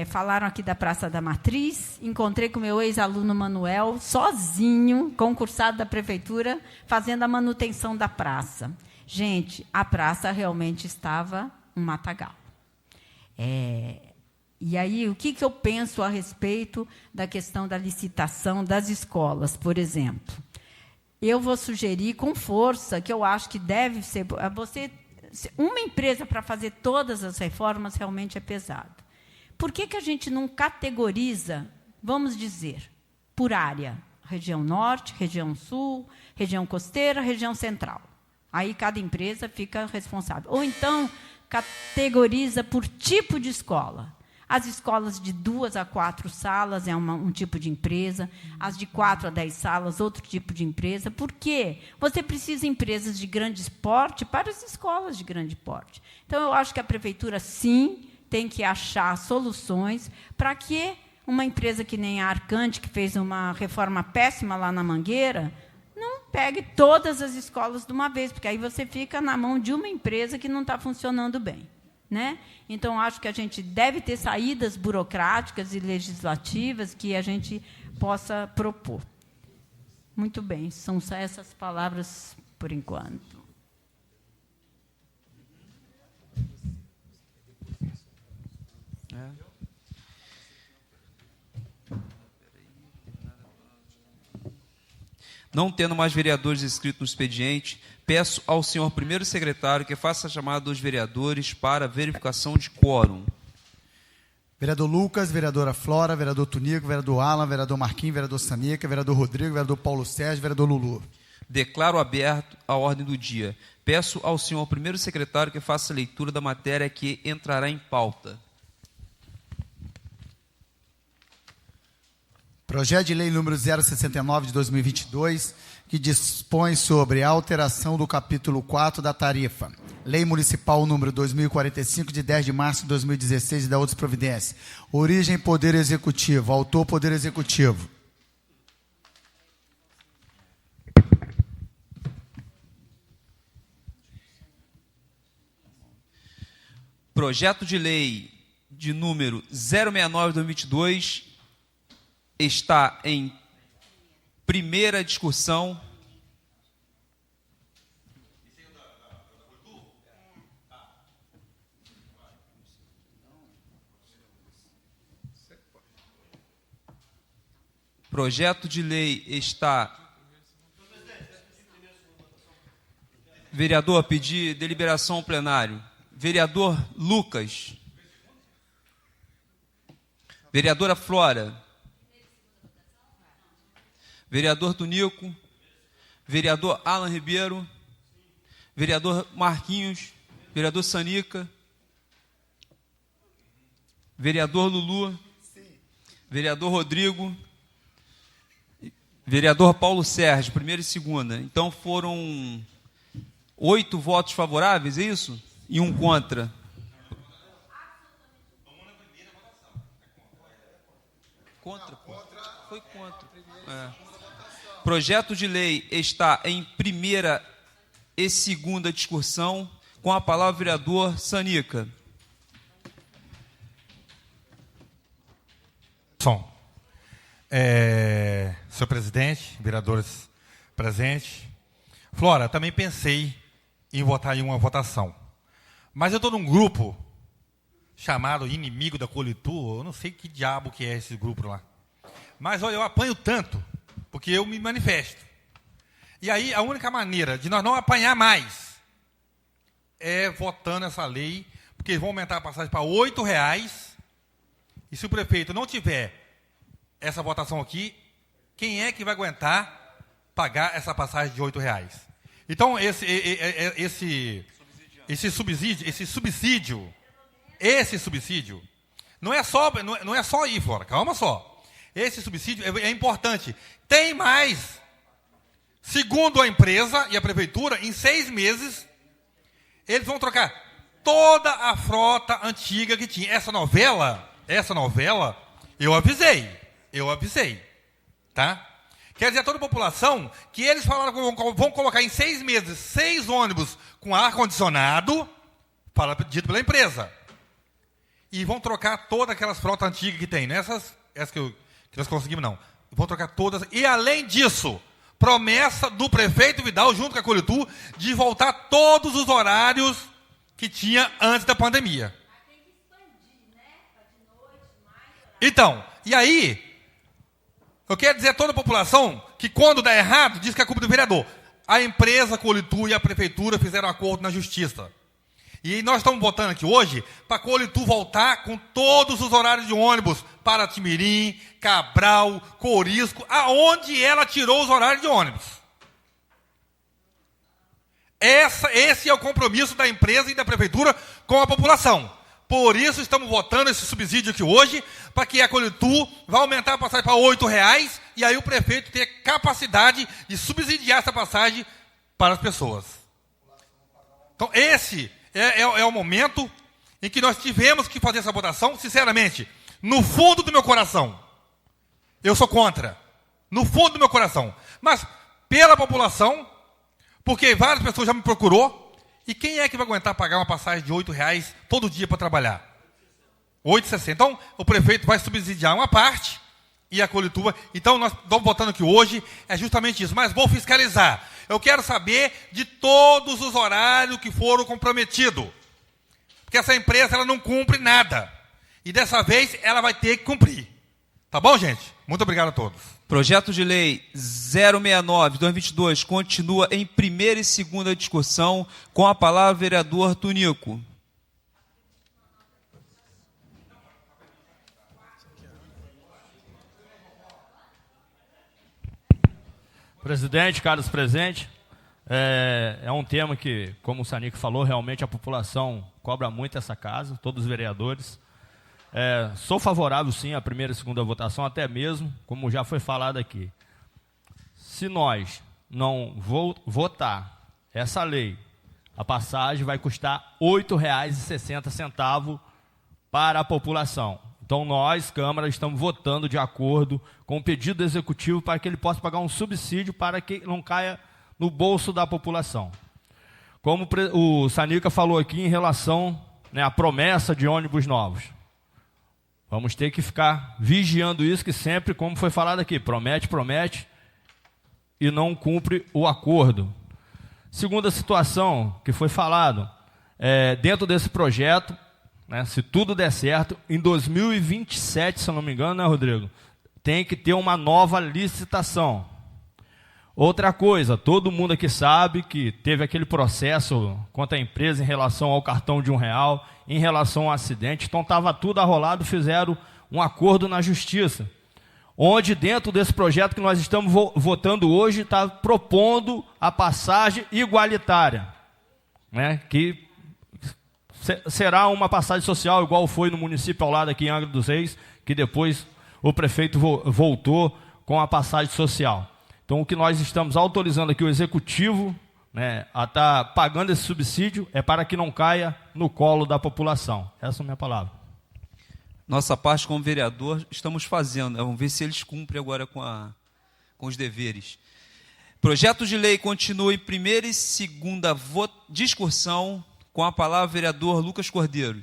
Falaram aqui da Praça da Matriz. Encontrei com o meu ex-aluno Manuel, sozinho, concursado da prefeitura, fazendo a manutenção da praça. Gente, a praça realmente estava um matagal. E aí, o que eu penso a respeito da questão da licitação das escolas, por exemplo? Eu vou sugerir com força que eu acho que deve ser... uma empresa para fazer todas as reformas realmente é pesado. Por que a gente não categoriza, vamos dizer, por área? Região Norte, região Sul, região Costeira, região Central. Aí cada empresa fica responsável. Ou então, categoriza por tipo de escola. As escolas de 2 a 4 salas é um tipo de empresa, as de 4 a 10 salas, outro tipo de empresa. Por quê? Você precisa de empresas de grande porte para as escolas de grande porte. Então, eu acho que a prefeitura, sim, tem que achar soluções para que uma empresa que nem a Arcante, que fez uma reforma péssima lá na Mangueira, não pegue todas as escolas de uma vez, porque aí você fica na mão de uma empresa que não está funcionando bem. Né? Então, acho que a gente deve ter saídas burocráticas e legislativas que a gente possa propor. Muito bem, são só essas palavras por enquanto. Não tendo mais vereadores inscritos no expediente, peço ao senhor primeiro secretário que faça a chamada dos vereadores para verificação de quórum. Vereador Lucas, vereadora Flora, vereador Tunico, vereador Alan, vereador Marquinhos, vereador Sanica, vereador Rodrigo, vereador Paulo Sérgio, vereador Lulu. Declaro aberto a ordem do dia. Peço ao senhor primeiro secretário que faça a leitura da matéria que entrará em pauta. Projeto de Lei número 069 de 2022, que dispõe sobre a alteração do capítulo 4 da tarifa. Lei Municipal número 2045, de 10 de março de 2016 e da outras providências. Origem, Poder Executivo. Autor, Poder Executivo. Projeto de Lei de número 069 de 2022 está em primeira discussão. Projeto de lei está... Vereador, pedir deliberação ao plenário. Vereador Lucas. Vereadora Flora. Vereador Tunico, vereador Alan Ribeiro, vereador Marquinhos, vereador Sanica, vereador Lulu, vereador Rodrigo, vereador Paulo Sérgio, primeira e segunda. Então foram 8 votos favoráveis, é isso? E 1 contra. Contra, pô. Foi contra. Projeto de lei está em primeira e segunda discussão. Com a palavra o vereador Sanica. Senhor presidente, vereadores presentes. Flora, também pensei em votar em uma votação. Mas eu estou num grupo chamado Inimigo da Colitur. Eu não sei que diabo que é esse grupo lá. Mas olha, eu apanho tanto, porque eu me manifesto. E aí a única maneira de nós não apanhar mais é votando essa lei, porque eles vão aumentar a passagem para R$8. E se o prefeito não tiver essa votação aqui, quem é que vai aguentar pagar essa passagem de R$8? Então, esse subsídio não é só aí, Flora, calma só. Esse subsídio é importante. Tem mais. Segundo a empresa e a prefeitura, em 6 meses, eles vão trocar toda a frota antiga que tinha. Essa novela, eu avisei. Tá? Quer dizer a toda a população que eles falaram que vão colocar em 6 meses 6 ônibus com ar-condicionado, dito pela empresa. e vão trocar todas aquelas frotas antigas que tem. Essas que nós conseguimos, não. Vão trocar todas. E, além disso, promessa do prefeito Vidal, junto com a Colitur, de voltar todos os horários que tinha antes da pandemia. Então, e aí, eu quero dizer a toda a população que quando dá errado, diz que é culpa do vereador. A empresa, a Colitur e a prefeitura fizeram acordo na justiça. E nós estamos votando aqui hoje para a Colitur voltar com todos os horários de ônibus para Timirim, Cabral, Corisco, aonde ela tirou os horários de ônibus. Esse é o compromisso da empresa e da prefeitura com a população. Por isso estamos votando esse subsídio aqui hoje, para que a Colitur vá aumentar a passagem para R$ 8,00, e aí o prefeito ter capacidade de subsidiar essa passagem para as pessoas. Então, esse é o momento em que nós tivemos que fazer essa votação. Sinceramente, no fundo do meu coração, eu sou contra. No fundo do meu coração. Mas, pela população, porque várias pessoas já me procurou. E quem é que vai aguentar pagar uma passagem de R$ 8,00 todo dia para trabalhar? R$ 8,60. Então, o prefeito vai subsidiar uma parte e a Colitur. Então, nós estamos votando aqui hoje, é justamente isso. Mas vou fiscalizar. Eu quero saber de todos os horários que foram comprometidos. Porque essa empresa ela não cumpre nada. E dessa vez ela vai ter que cumprir. Tá bom, gente? Muito obrigado a todos. Projeto de Lei 069/2022 continua em primeira e segunda discussão. Com a palavra, vereador Tunico. Presidente, caros presentes, é um tema que, como o Sanico falou, realmente a população cobra muito essa casa, todos os vereadores. Sou favorável, sim, à primeira e segunda votação, até mesmo, como já foi falado aqui. Se nós não votar essa lei, a passagem vai custar R$ 8,60 para a população. Então, nós, Câmara, estamos votando de acordo com o pedido do Executivo para que ele possa pagar um subsídio para que não caia no bolso da população. Como o Sanica falou aqui em relação, né, à promessa de ônibus novos. Vamos ter que ficar vigiando isso, que sempre, como foi falado aqui, promete e não cumpre o acordo. Segunda situação que foi falado, dentro desse projeto, né, se tudo der certo, em 2027, se eu não me engano, né, Rodrigo? Tem que ter uma nova licitação. Outra coisa, todo mundo aqui sabe que teve aquele processo contra a empresa em relação ao cartão de R$1, em relação ao acidente, então estava tudo arrolado, fizeram um acordo na justiça, onde dentro desse projeto que nós estamos votando hoje, está propondo a passagem igualitária, né, que será uma passagem social igual foi no município ao lado aqui em Angra dos Reis, que depois o prefeito voltou com a passagem social. Então, o que nós estamos autorizando aqui, o Executivo, né, a estar pagando esse subsídio, é para que não caia no colo da população. Essa é a minha palavra. Nossa parte como vereador estamos fazendo. Vamos ver se eles cumprem agora com os deveres. Projeto de lei continua em primeira e segunda discussão. Com a palavra, vereador Lucas Cordeiro.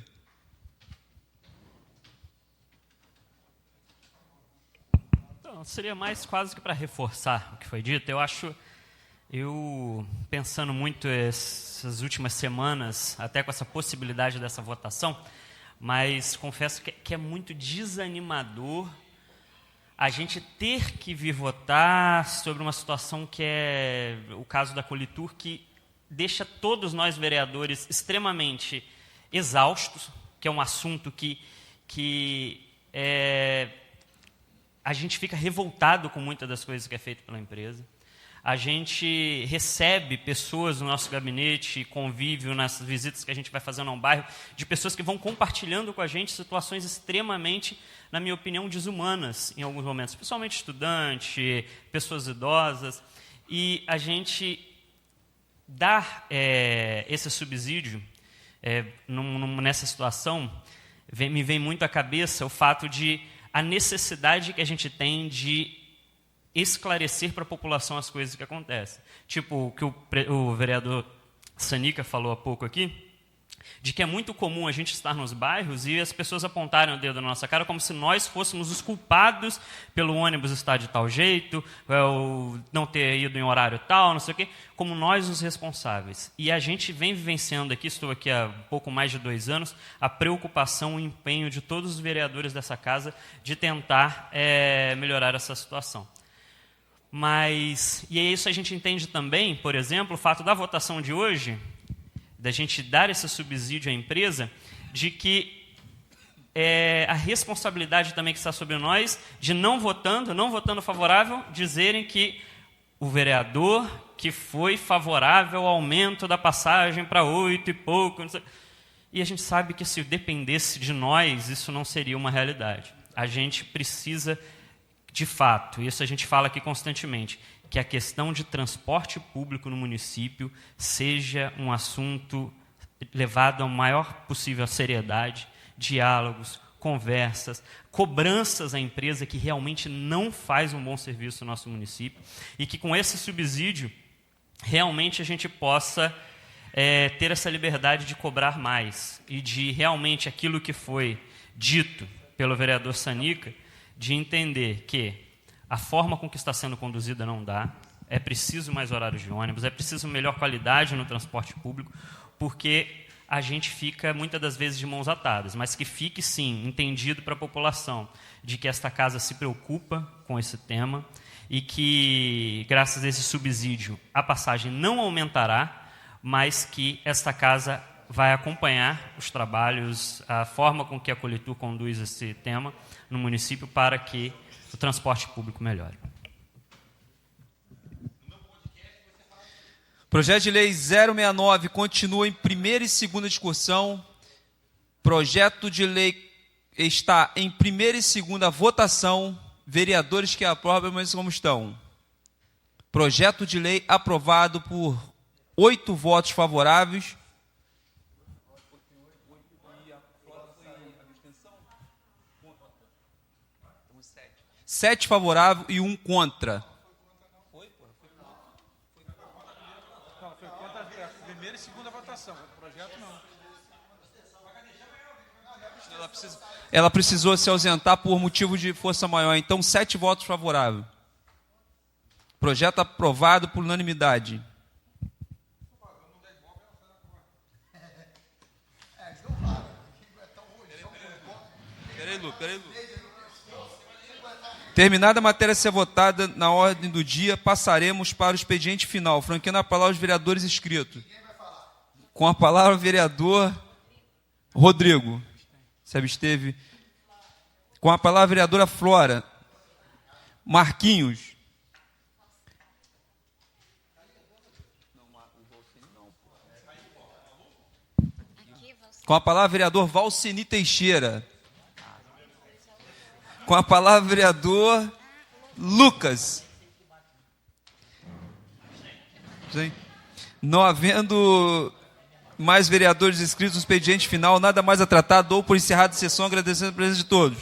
Então, seria mais quase que para reforçar o que foi dito. Eu pensando muito essas últimas semanas, até com essa possibilidade dessa votação, mas confesso que é muito desanimador a gente ter que vir votar sobre uma situação que é o caso da Colitur, que deixa todos nós vereadores extremamente exaustos, que é um assunto que a gente fica revoltado com muitas das coisas que é feito pela empresa. A gente recebe pessoas no nosso gabinete, convívio nas visitas que a gente vai fazendo a um bairro, de pessoas que vão compartilhando com a gente situações extremamente, na minha opinião, desumanas em alguns momentos, principalmente estudantes, pessoas idosas, e a gente dar esse subsídio nessa situação, me vem muito à cabeça o fato de a necessidade que a gente tem de esclarecer para a população as coisas que acontecem. Tipo o que o vereador Sanica falou há pouco aqui, de que é muito comum a gente estar nos bairros e as pessoas apontarem o dedo na nossa cara como se nós fôssemos os culpados pelo ônibus estar de tal jeito, ou não ter ido em horário tal, não sei o quê, como nós os responsáveis. E a gente vem vivenciando aqui, estou aqui há pouco mais de 2 anos, a preocupação, o empenho de todos os vereadores dessa casa de tentar melhorar essa situação. E isso a gente entende também, por exemplo, o fato da votação de hoje, da gente dar esse subsídio à empresa, de que a responsabilidade também que está sobre nós, de não votando favorável, dizerem que o vereador que foi favorável ao aumento da passagem para 8 e pouco, não sei, e a gente sabe que se dependesse de nós, isso não seria uma realidade. A gente precisa, de fato, isso a gente fala aqui constantemente, que a questão de transporte público no município seja um assunto levado ao maior possível seriedade, diálogos, conversas, cobranças à empresa que realmente não faz um bom serviço no nosso município, e que com esse subsídio realmente a gente possa ter essa liberdade de cobrar mais e de realmente aquilo que foi dito pelo vereador Sanica, de entender que a forma com que está sendo conduzida não dá, é preciso mais horários de ônibus, é preciso melhor qualidade no transporte público, porque a gente fica muitas das vezes de mãos atadas, mas que fique sim entendido para a população de que esta casa se preocupa com esse tema e que, graças a esse subsídio, a passagem não aumentará, mas que esta casa vai acompanhar os trabalhos, a forma com que a Qualitur conduz esse tema no município para que o transporte público melhore. Projeto de Lei 069 continua em primeira e segunda discussão. Projeto de lei está em primeira e segunda votação. Vereadores que aprovam, permaneçam como estão. Projeto de lei aprovado por 8 votos favoráveis. 7 favoráveis e 1 contra. Foi contra a primeira e segunda votação. O projeto não. Ela precisou se ausentar por motivo de força maior. Então, 7 votos favoráveis. Projeto aprovado por unanimidade. Peraí, Lu. Terminada a matéria a ser votada na ordem do dia, passaremos para o expediente final, franqueando a palavra aos vereadores inscritos. Com a palavra o vereador Rodrigo, se absteve. Com a palavra a vereadora Flora. Marquinhos. Com a palavra o vereador Valceni Teixeira. Com a palavra o vereador Lucas. Sim. Não havendo mais vereadores inscritos no expediente final, nada mais a tratar, dou por encerrada a sessão, agradecendo a presença de todos.